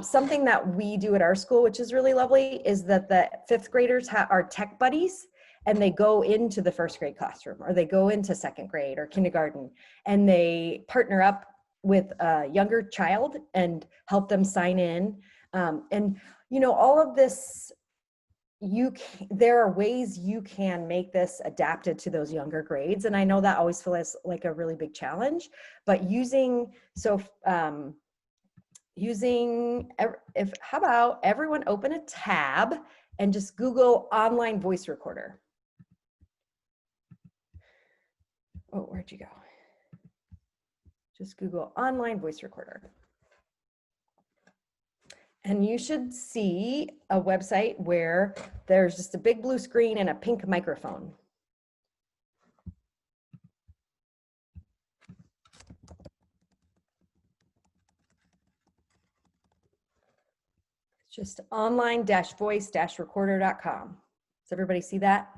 Something that we do at our school, which is really lovely, is that the 5th graders are tech buddies, and they go into the 1st grade classroom, or they go into 2nd grade or kindergarten, and they partner up with a younger child and help them sign in. And you know, all of this, there are ways you can make this adapted to those younger grades. And I know that always feels like a really big challenge, but how about everyone open a tab and just Google online voice recorder. Oh, where'd you go? Just Google online voice recorder. And you should see a website where there's just a big blue screen and a pink microphone. It's just online-voice-recorder.com. Does everybody see that?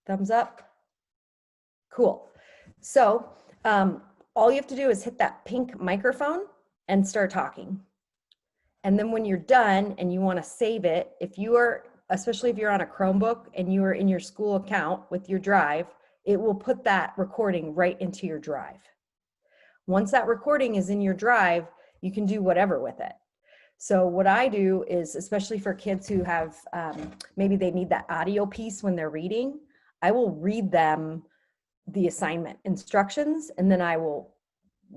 Thumbs up? Cool. So all you have to do is hit that pink microphone and start talking. And then when you're done and you want to save it, especially if you're on a Chromebook and you are in your school account with your drive, it will put that recording right into your drive. Once that recording is in your drive, you can do whatever with it. So what I do is, especially for kids who have, maybe they need that audio piece when they're reading, I will read them the assignment instructions, and then I will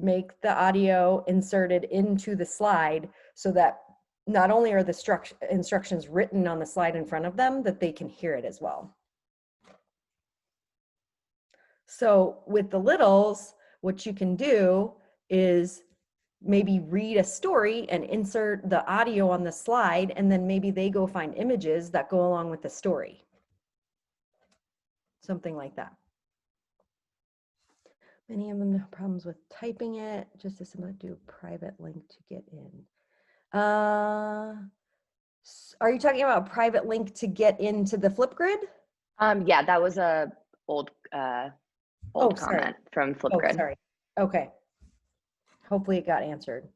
make the audio inserted into the slide so that not only are the instructions written on the slide in front of them, that they can hear it as well. So with the littles, what you can do is maybe read a story and insert the audio on the slide, and then maybe they go find images that go along with the story. Something like that. Many of them have problems with typing it. Just as simple, do a private link to get in. Are you talking about a private link to get into the Flipgrid? Yeah, that was a old comment from Flipgrid. Oh, sorry. Okay. Hopefully it got answered.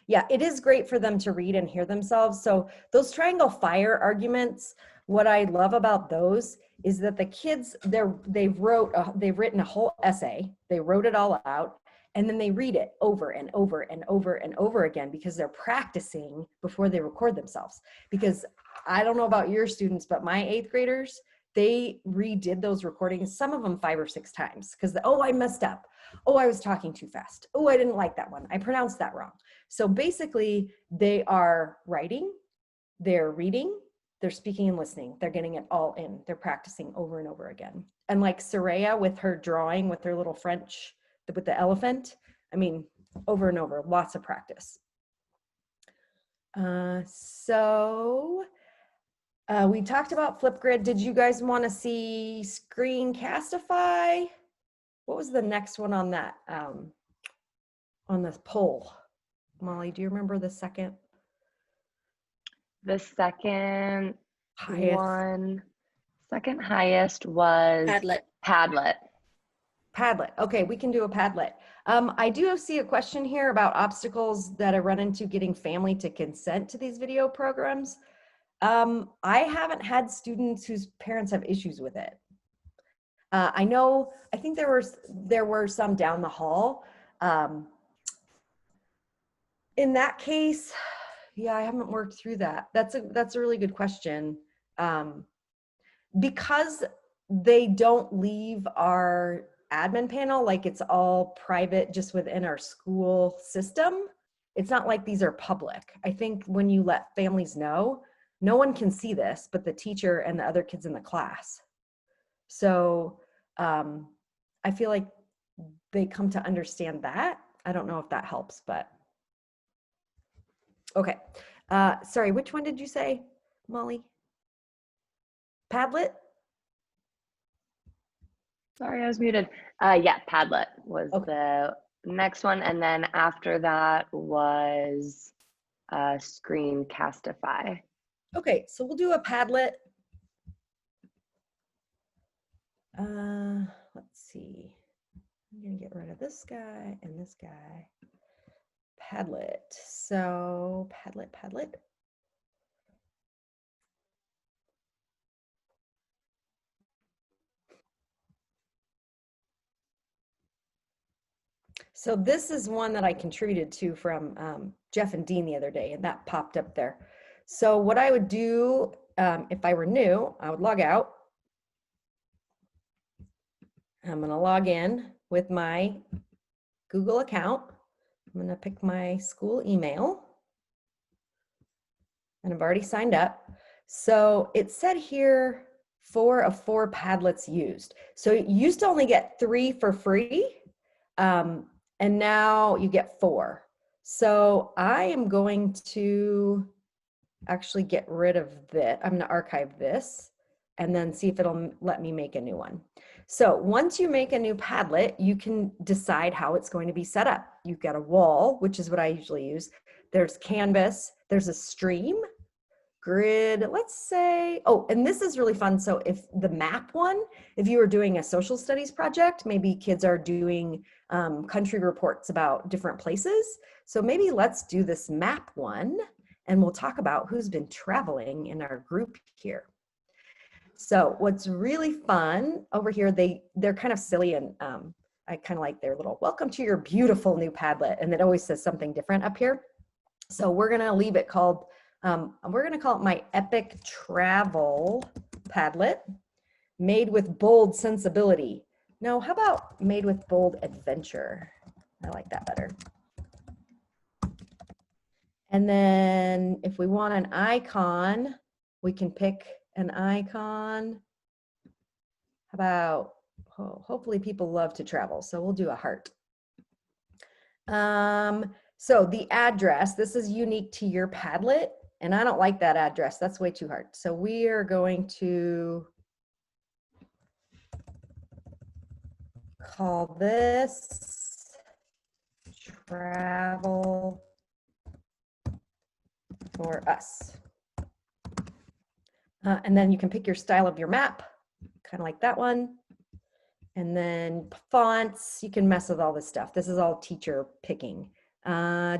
Yeah, it is great for them to read and hear themselves. So those triangle fire arguments, what I love about those is that the kids, they've written a whole essay, they wrote it all out, and then they read it over and over and over and over again because they're practicing before they record themselves. Because I don't know about your students, but my 8th graders, they redid those recordings, some of them 5 or 6 times, because, oh, I messed up. Oh, I was talking too fast. Oh, I didn't like that one. I pronounced that wrong. So basically, they are writing, they're reading, they're speaking and listening. They're getting it all in. They're practicing over and over again. And like Soraya with her drawing with her little French, with the elephant, I mean, over and over, lots of practice. We talked about Flipgrid. Did you guys want to see Screencastify? What was the next one on that, on this poll? Molly, do you remember the second? The second highest was Padlet. Padlet. Okay, we can do a Padlet. I do see a question here about obstacles that I run into getting family to consent to these video programs. I haven't had students whose parents have issues with it. I think there were some down the hall. In that case, Yeah, I haven't worked through that. That's a really good question. Because they don't leave our admin panel, like it's all private just within our school system. It's not like these are public. I think when you let families know, no one can see this but the teacher and the other kids in the class. So I feel like they come to understand that. I don't know if that helps, but okay. Sorry, which one did you say, Molly? Padlet? Sorry, I was muted. Yeah, Padlet was the next one. And then after that was Screencastify. Okay, so we'll do a Padlet. Let's see. I'm gonna get rid of this guy and this guy. Padlet. So Padlet. So this is one that I contributed to from Jeff and Dean the other day, and that popped up there. So what I would do if I were new, I would log out. I'm gonna log in with my Google account. I'm gonna pick my school email, and I've already signed up. So it said here 4 of 4 Padlets used. So you used to only get 3 for free. And now you get 4. So I am going to actually get rid of this. I'm going to archive this and then see if it'll let me make a new one. So once you make a new Padlet, you can decide how it's going to be set up. You've got a wall, which is what I usually use. There's canvas, there's a stream, grid, let's say, oh, and this is really fun. So if the map one, if you were doing a social studies project, maybe kids are doing country reports about different places. So maybe let's do this map one and we'll talk about who's been traveling in our group here. So what's really fun over here, they're kind of silly and I kind of like their little, welcome to your beautiful new Padlet. And it always says something different up here. So we're gonna leave it called, we're gonna call it my Epic Travel Padlet, made with bold sensibility. No, how about made with bold adventure? I like that better. And then if we want an icon, we can pick an icon. How about, oh, hopefully people love to travel, so we'll do a heart. So the address, this is unique to your Padlet, and I don't like that address. That's way too hard. So we are going to call this Travel for Us. And then you can pick your style of your map, kind of like that one. And then fonts, you can mess with all this stuff. This is all teacher picking.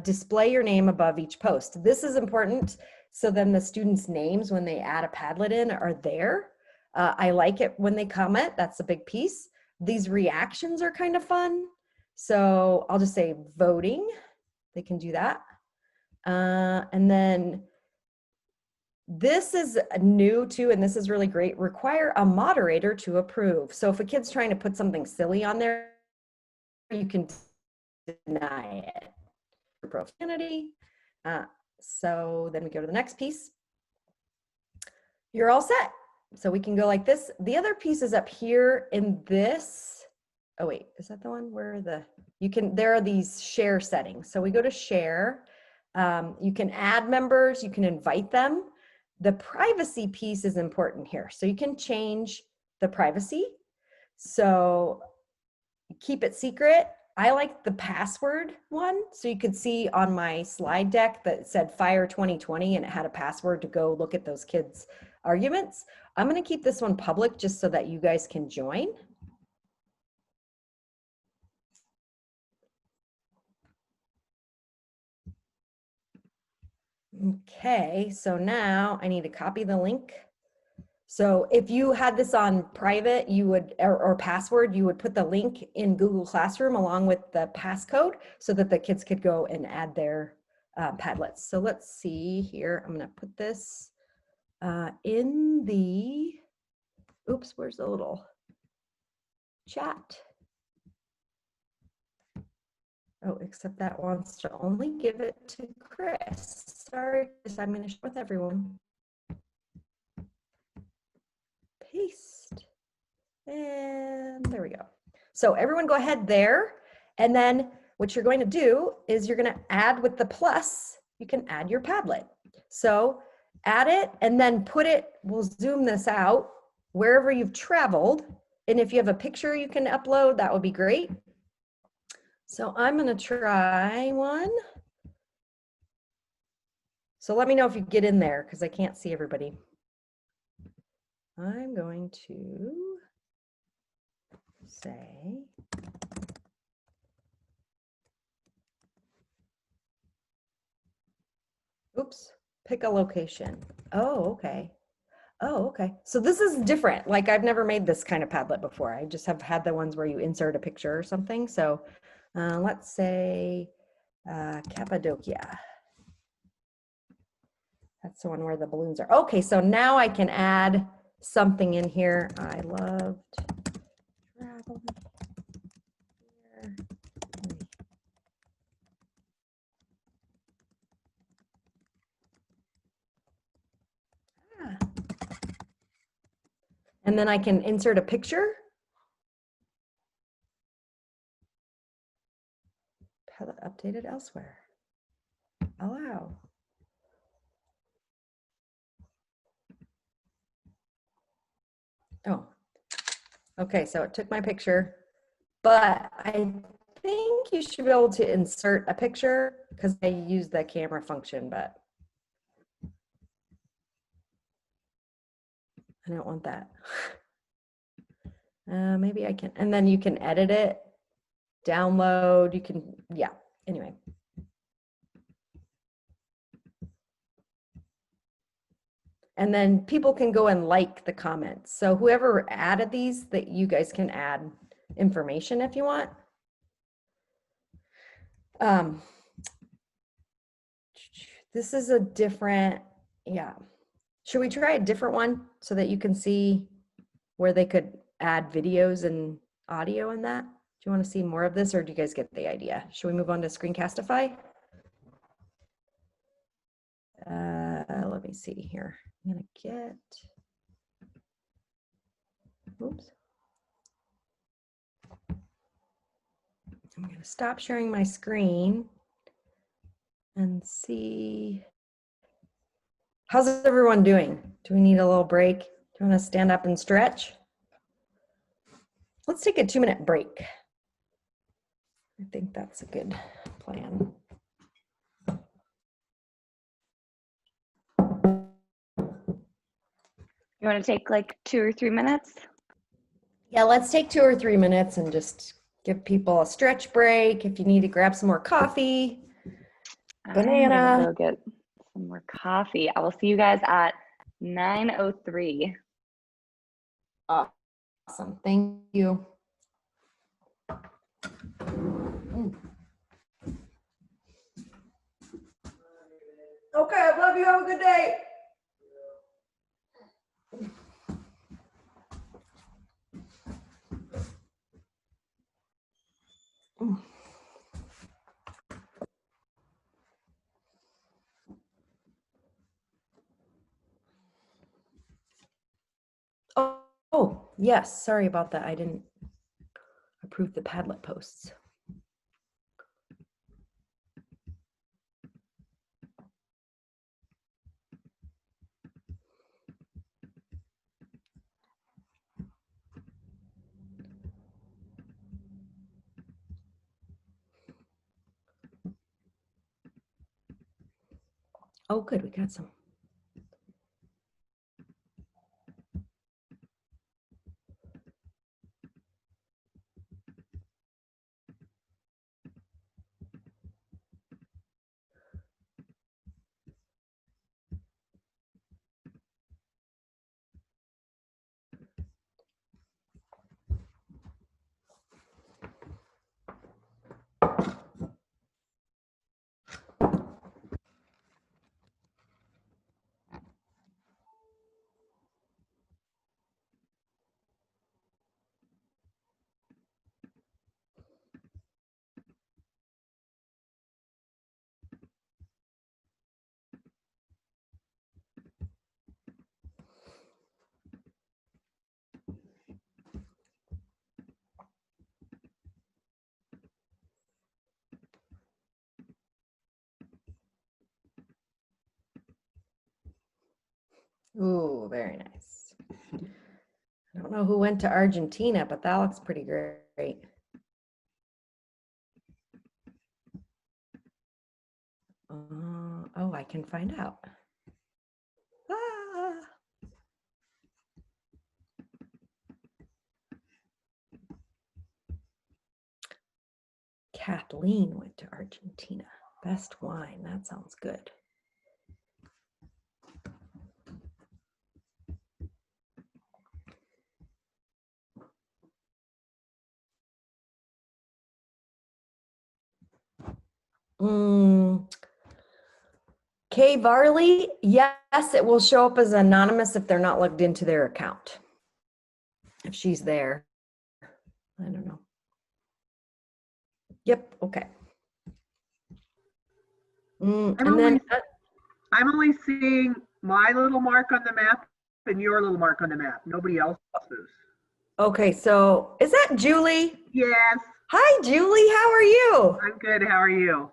Display your name above each post. This is important. So then the students' names, when they add a Padlet in, are there. I like it when they comment. That's a big piece. These reactions are kind of fun. So I'll just say voting. They can do that. And then this is new too, and this is really great. Require a moderator to approve. So if a kid's trying to put something silly on there, you can deny it. Profanity. So then we go to the next piece. You're all set. So we can go like this. The other piece is up here in this. Oh wait, is that the one where there are these share settings. So we go to share. You can add members, you can invite them. The privacy piece is important here. So you can change the privacy. So keep it secret. I like the password one. So you could see on my slide deck that said Fire 2020 and it had a password to go look at those kids' arguments. I'm going to keep this one public just so that you guys can join. Okay, so now I need to copy the link. So if you had this on private, you would, or password, you would put the link in Google Classroom along with the passcode so that the kids could go and add their Padlets. So let's see here. I'm going to put this in the, oops, where's the little chat? Oh, except that wants to only give it to Chris. Sorry, Chris, I'm going to share with everyone. Paste. And there we go. So everyone go ahead there. And then what you're going to do is you're going to add with the plus, you can add your Padlet. So add it and then put it, we'll zoom this out, wherever you've traveled. And if you have a picture you can upload, that would be great. So I'm going to try one. So let me know if you get in there because I can't see everybody. I'm going to say, oops, pick a location. Oh, okay. Oh, okay. So this is different. Like I've never made this kind of Padlet before. I just have had the ones where you insert a picture or something. So let's say Cappadocia. That's the one where the balloons are. Okay, so now I can add something in here. I loved traveling here. And then I can insert a picture. Padlet updated elsewhere. Allow. Oh, okay, so it took my picture, but I think you should be able to insert a picture because I use the camera function, but I don't want that. Maybe I can, and then you can edit it, download, you can, yeah, anyway. And then people can go and like the comments. So whoever added these, that you guys can add information if you want. This is a different, yeah. Should we try a different one so that you can see where they could add videos and audio in that? Do you want to see more of this or do you guys get the idea? Should we move on to Screencastify? Let me see here. I'm gonna get, oops. I'm gonna stop sharing my screen and see. How's everyone doing? Do we need a little break? Do you want to stand up and stretch? Let's take a 2-minute break. I think that's a good plan. You want to take like 2 or 3 minutes? Yeah, let's take 2 or 3 minutes and just give people a stretch break. If you need to grab some more coffee, banana. I'm gonna go get some more coffee. I will see you guys at 9:03. Awesome, thank you. Okay, I love you. Have a good day. Oh, yes, sorry about that. I didn't approve the Padlet posts. Oh, good, we got some. Ooh, very nice. I don't know who went to Argentina, but that looks pretty great. Oh, I can find out. Ah. Kathleen went to Argentina. Best wine. That sounds good. Kay Varley, yes, it will show up as anonymous if they're not logged into their account. If she's there, I don't know. Yep, okay. I'm only seeing my little mark on the map and your little mark on the map, nobody else's. Okay, so is that Julie? Yes. Hi, Julie, how are you? I'm good, how are you?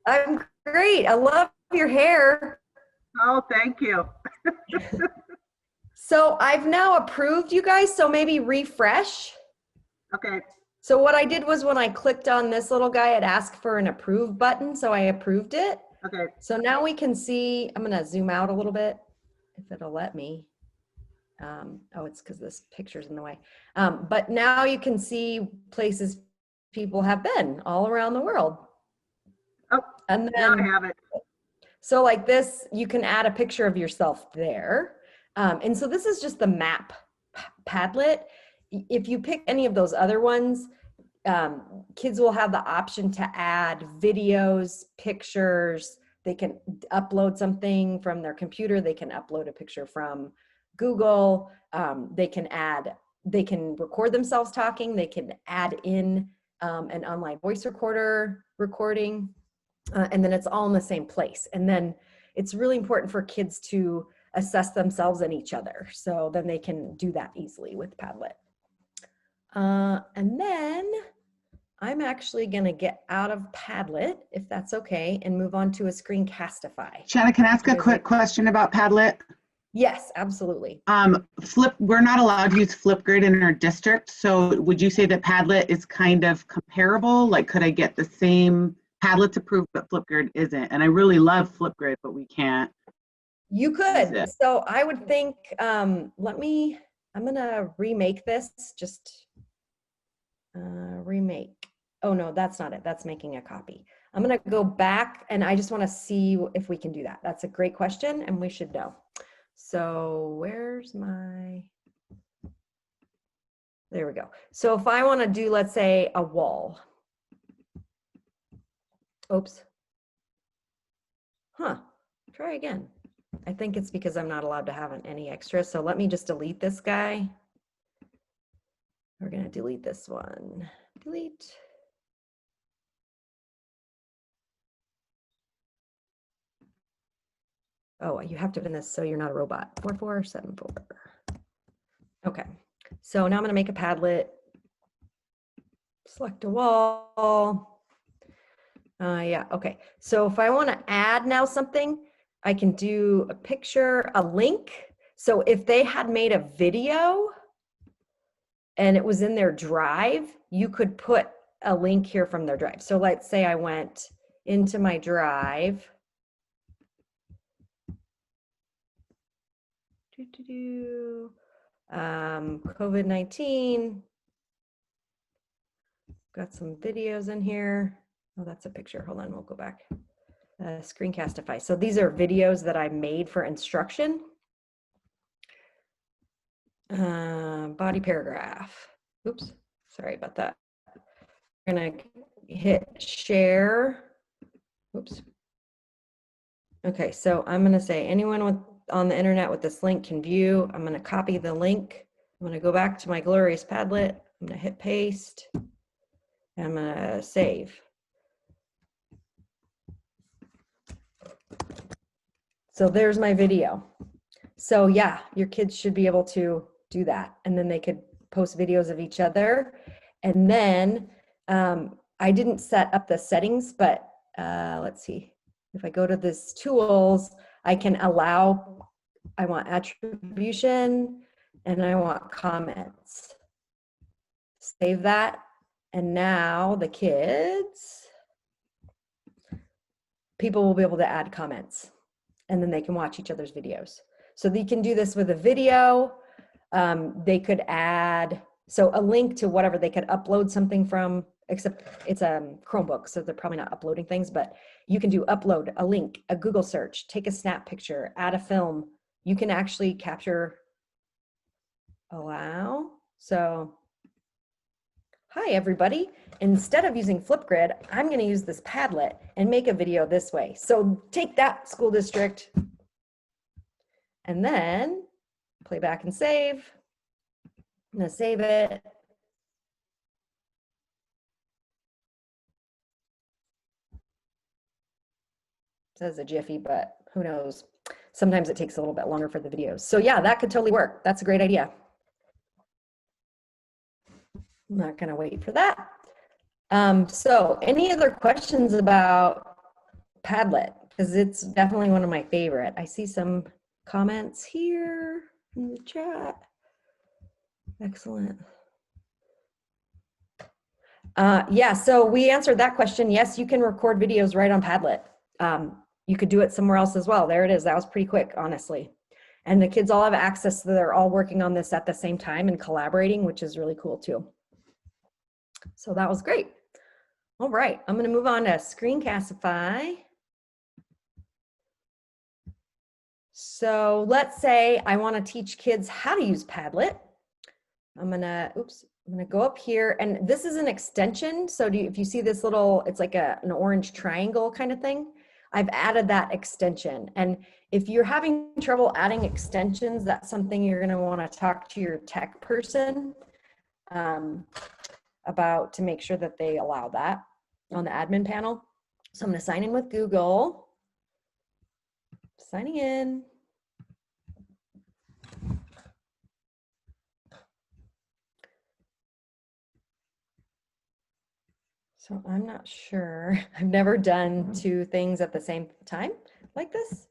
I'm great, I love your hair. Oh, thank you. So I've now approved you guys, so maybe refresh. Okay. So what I did was when I clicked on this little guy, it asked for an approve button, so I approved it. Okay. So now we can see, I'm gonna zoom out a little bit, if it'll let me. Oh, it's because this picture's in the way. But now you can see places people have been all around the world. Oh, and now then, I have it. So like this, you can add a picture of yourself there. And so this is just the map Padlet. If you pick any of those other ones, kids will have the option to add videos, pictures. They can upload something from their computer. They can upload a picture from Google. They can record themselves talking. They can add in an online voice recorder recording, and then it's all in the same place. And then it's really important for kids to assess themselves and each other. So then they can do that easily with Padlet. And then I'm actually gonna get out of Padlet, if that's okay, and move on to a Screencastify. Shanna, can I ask a quick question about Padlet? Yes, absolutely. We're not allowed to use Flipgrid in our district, so would you say that Padlet is kind of comparable? Like, could I get the same, Padlet's approved, but Flipgrid isn't? And I really love Flipgrid, but we can't. You could. So I would think, I'm gonna remake this, just remake. Oh no, that's not it. That's making a copy. I'm gonna go back and I just wanna see if we can do that. That's a great question and we should know. So where's my, there we go. So if I wanna do, let's say a wall. Oops. Try again. I think it's because I'm not allowed to have any extras. So let me just delete this guy. We're gonna delete this one. Delete. Oh, you have to put in this so you're not a robot. 4474. Okay, so now I'm gonna make a Padlet. Select a wall. Yeah, okay. So if I wanna add now something, I can do a picture, a link. So if they had made a video and it was in their drive, you could put a link here from their drive. So let's say I went into my drive. COVID-19. Got some videos in here. Oh, that's a picture. Hold on, we'll go back. Screencastify. So these are videos that I made for instruction. Body paragraph. Oops, sorry about that. I'm gonna hit share. Oops. Okay, so I'm gonna say anyone on the internet with this link can view. I'm gonna copy the link. I'm gonna go back to my glorious Padlet. I'm gonna hit paste. And I'm gonna save. So there's my video. So yeah, your kids should be able to do that. And then they could post videos of each other. And then I didn't set up the settings, but let's see. If I go to this tools, I can allow I want attribution, and I want comments. Save that. And now the kids, people will be able to add comments, and then they can watch each other's videos. So they can do this with a video. They could add, so a link to whatever, they could upload something from, except it's a Chromebook, so they're probably not uploading things, but you can do upload, a link, a Google search, take a snap picture, add a film. You can actually capture, allow. So, hi everybody. Instead of using Flipgrid, I'm gonna use this Padlet and make a video this way. So take that, school district. And then play back and save. I'm gonna save it. It says a Jiffy, but who knows? Sometimes it takes a little bit longer for the videos. So yeah, that could totally work. That's a great idea. I'm not gonna wait for that. So any other questions about Padlet? Because it's definitely one of my favorite. I see some comments here in the chat. Excellent. Yeah, so we answered that question. Yes, you can record videos right on Padlet. You could do it somewhere else as well. There it is. That was pretty quick, honestly. And the kids all have access, so they're all working on this at the same time and collaborating, which is really cool too. So that was great. All right, I'm gonna move on to Screencastify. So let's say I wanna teach kids how to use Padlet. I'm gonna go up here, and this is an extension. So if you see this little, it's like an orange triangle kind of thing. I've added that extension. And if you're having trouble adding extensions, that's something you're gonna wanna talk to your tech person about, to make sure that they allow that on the admin panel. So I'm gonna sign in with Google. Signing in. So I'm not sure. I've never done two things at the same time like this.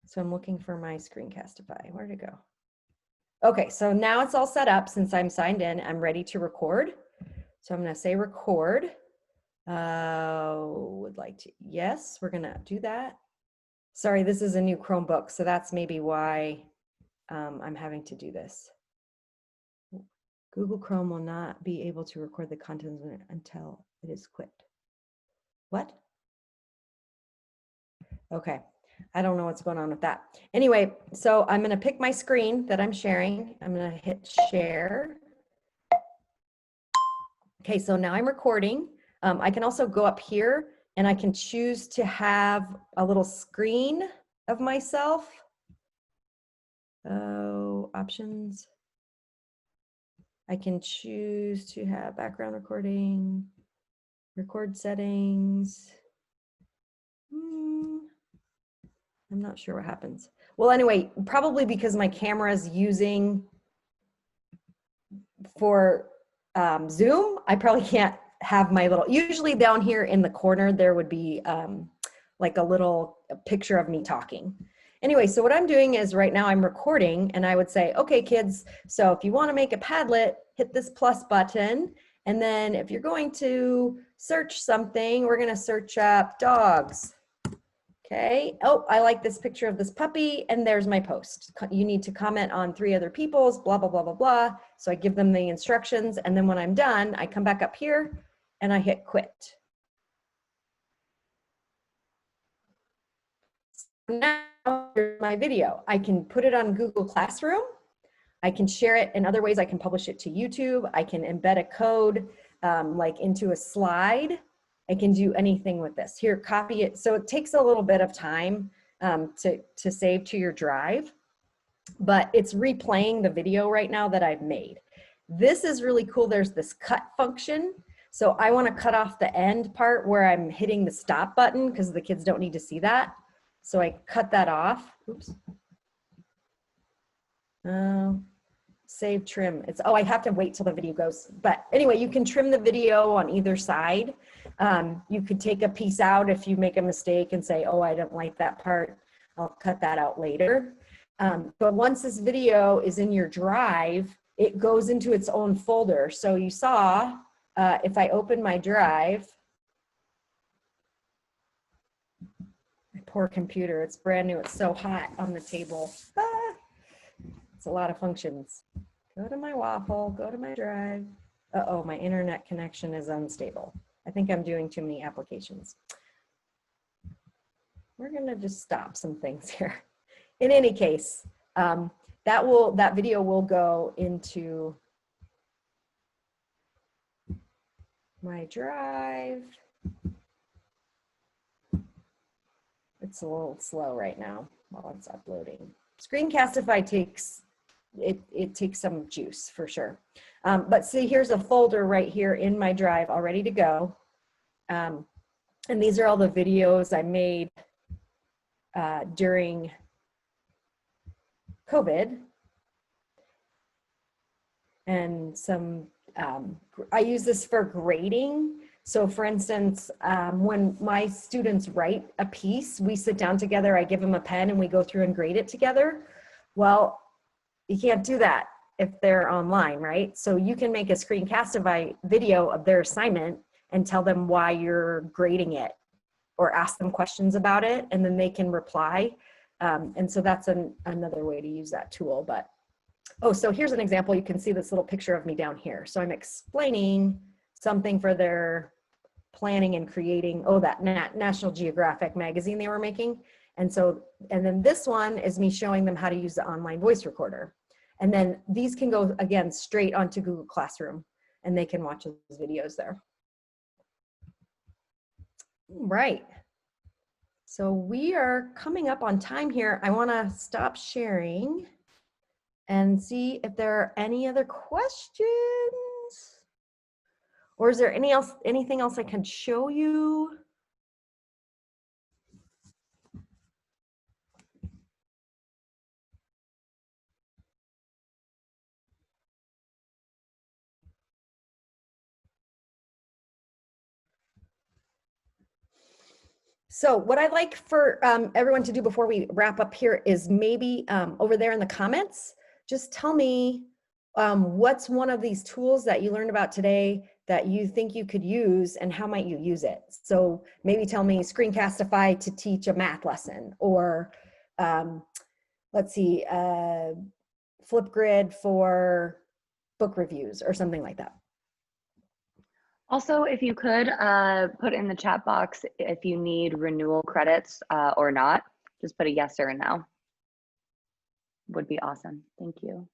So I'm looking for my Screencastify. Where'd it go? Okay, so now it's all set up. Since I'm signed in, I'm ready to record. So I'm gonna say record. Would like to, yes, we're gonna do that. Sorry, this is a new Chromebook, so that's maybe why I'm having to do this. Google Chrome will not be able to record the content until it is quit. What? Okay, I don't know what's going on with that. Anyway, so I'm gonna pick my screen that I'm sharing. I'm gonna hit share. Okay, so now I'm recording. I can also go up here and I can choose to have a little screen of myself. Oh, options. I can choose to have background recording, record settings. I'm not sure what happens. Well, anyway, probably because my camera is using for Zoom, I probably can't have my little, usually down here in the corner, there would be like a little picture of me talking. Anyway, so what I'm doing is right now I'm recording, and I would say, okay, kids, so if you want to make a Padlet, hit this plus button. And then if you're going to search something, we're going to search up dogs. Okay. Oh, I like this picture of this puppy, and there's my post. You need to comment on 3 other people's, blah, blah, blah, blah, blah. So I give them the instructions, and then when I'm done, I come back up here and I hit quit. Now here's my video. I can put it on Google Classroom. I can share it in other ways. I can publish it to YouTube. I can embed a code like into a slide. I can do anything with this. Here, copy it. So it takes a little bit of time to save to your drive, but it's replaying the video right now that I've made. This is really cool. There's this cut function. So I want to cut off the end part where I'm hitting the stop button because the kids don't need to see that. So I cut that off. Oops. Save trim. It's, oh, I have to wait till the video goes. But anyway, you can trim the video on either side. You could take a piece out if you make a mistake and say, oh, I don't like that part. I'll cut that out later. But once this video is in your drive, it goes into its own folder. So you saw, if I open my drive, my poor computer, it's brand new, it's so hot on the table. It's a lot of functions. Go to my waffle, go to my drive. Uh-oh, my internet connection is unstable. I think I'm doing too many applications. We're gonna just stop some things here. In any case, that video will go into my drive. It's a little slow right now while it's uploading. Screencastify takes some juice for sure. But see, here's a folder right here in my drive all ready to go. And these are all the videos I made during COVID. And some, I use this for grading. So for instance, when my students write a piece, we sit down together, I give them a pen and we go through and grade it together. Well, you can't do that if they're online, right? So you can make a Screencastify video of their assignment and tell them why you're grading it or ask them questions about it, and then they can reply. And so that's another way to use that tool. But, oh, so here's an example. You can see this little picture of me down here. So I'm explaining something for their planning and creating, oh, that National Geographic magazine they were making. And so, and then this one is me showing them how to use the online voice recorder. And then these can go, again, straight onto Google Classroom, and they can watch those videos there. Right. So we are coming up on time here. I want to stop sharing and see if there are any other questions. Or is there anything else I can show you? So what I'd like for everyone to do before we wrap up here is maybe over there in the comments, just tell me what's one of these tools that you learned about today that you think you could use, and how might you use it? So maybe tell me Screencastify to teach a math lesson, or let's see, Flipgrid for book reviews or something like that. Also, if you could put in the chat box if you need renewal credits or not, just put a yes or a no. Would be awesome. Thank you.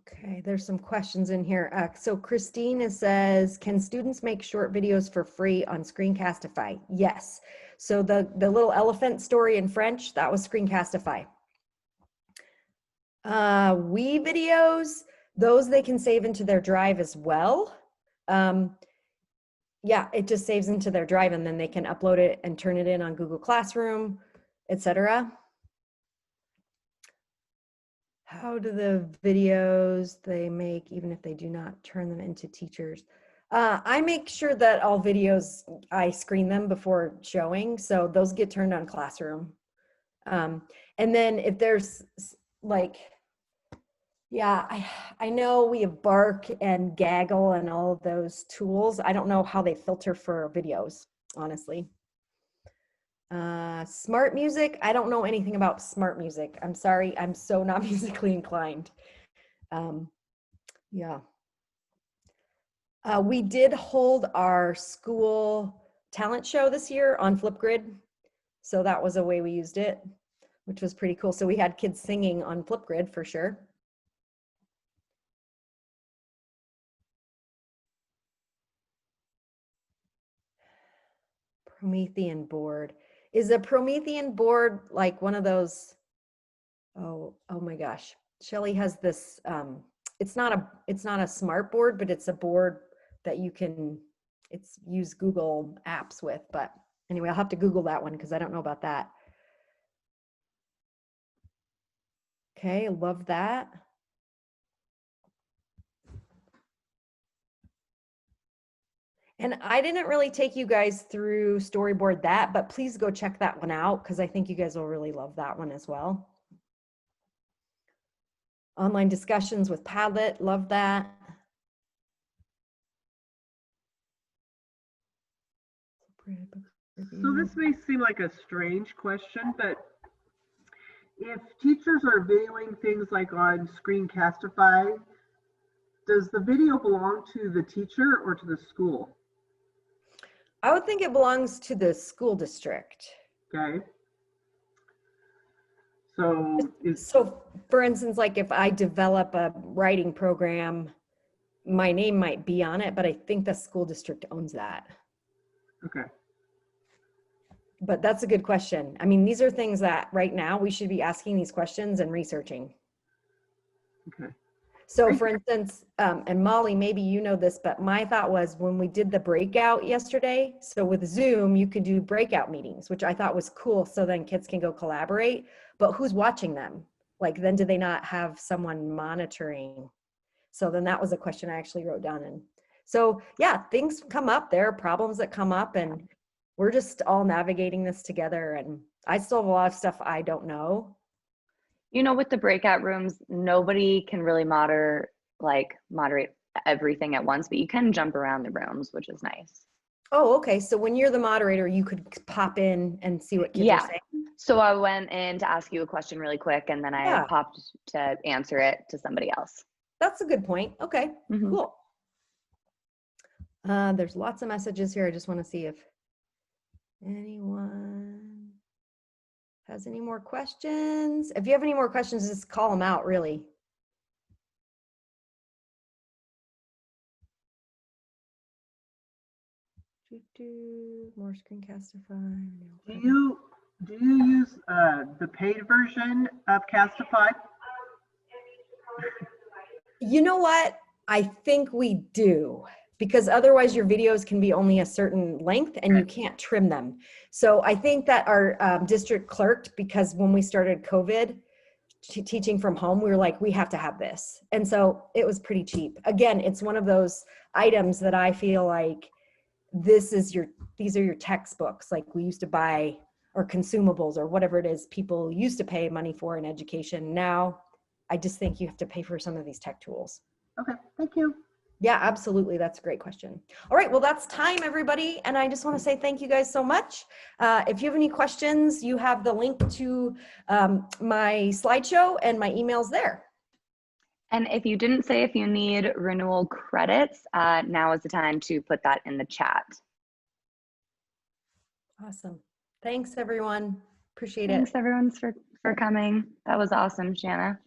Okay, there's some questions in here. So Christine says, can students make short videos for free on Screencastify? Yes. So the little elephant story in French, that was Screencastify. We videos, those they can save into their drive as well. Yeah, it just saves into their drive, and then they can upload it and turn it in on Google Classroom, etc. How do the videos they make, even if they do not turn them into teachers? I make sure that all videos, I screen them before showing, so those get turned on Classroom. And then if there's like, yeah, I know we have Bark and Gaggle and all of those tools. I don't know how they filter for videos, honestly. Smart music, I don't know anything about smart music. I'm sorry, I'm so not musically inclined. Yeah. We did hold our school talent show this year on Flipgrid. So that was a way we used it, which was pretty cool. So we had kids singing on Flipgrid for sure. Promethean board. Is a Promethean board like one of those? Oh my gosh. Shelly has this, it's not a smart board, but it's a board that you can, use Google apps with, but anyway, I'll have to Google that one because I don't know about that. Okay, love that. And I didn't really take you guys through storyboard that, but please go check that one out because I think you guys will really love that one as well. Online discussions with Padlet, love that. So this may seem like a strange question, but if teachers are videoing things like on Screencastify, does the video belong to the teacher or to the school? I would think it belongs to the school district. Okay. So for instance, like if I develop a writing program, my name might be on it, but I think the school district owns that. Okay. But that's a good question. I mean, these are things that right now we should be asking these questions and researching. Okay. So for instance, and Molly, maybe you know this, but my thought was when we did the breakout yesterday, so with Zoom, you could do breakout meetings, which I thought was cool. So then kids can go collaborate, but who's watching them? Like, then do they not have someone monitoring? So then that was a question I actually wrote down. And so, yeah, things come up. There are problems that come up and we're just all navigating this together. And I still have a lot of stuff I don't know. You know, with the breakout rooms, nobody can really moderate everything at once, but you can jump around the rooms, which is nice. Oh, okay. So when you're the moderator, you could pop in and see what kids are saying. So I went in to ask you a question really quick, and then I popped to answer it to somebody else. That's a good point. Okay, cool. There's lots of messages here. I just want to see if anyone has any more questions. If you have any more questions, just call them out, really. More Screencastify. Do you use the paid version of Castify? You know what? I think we do, because otherwise your videos can be only a certain length and you can't trim them. So I think that our district clerked, because when we started COVID teaching from home, we were like, we have to have this. And so it was pretty cheap. Again, it's one of those items that I feel like these are your textbooks, like we used to buy, or consumables, or whatever it is people used to pay money for in education. Now, I just think you have to pay for some of these tech tools. Okay, thank you. Yeah, absolutely. That's a great question. All right, well, that's time, everybody. And I just want to say thank you guys so much. If you have any questions, you have the link to my slideshow and my emails there. And if you didn't say if you need renewal credits, now is the time to put that in the chat. Awesome. Thanks, everyone. Appreciate it. Thanks, everyone, for coming. That was awesome, Shanna.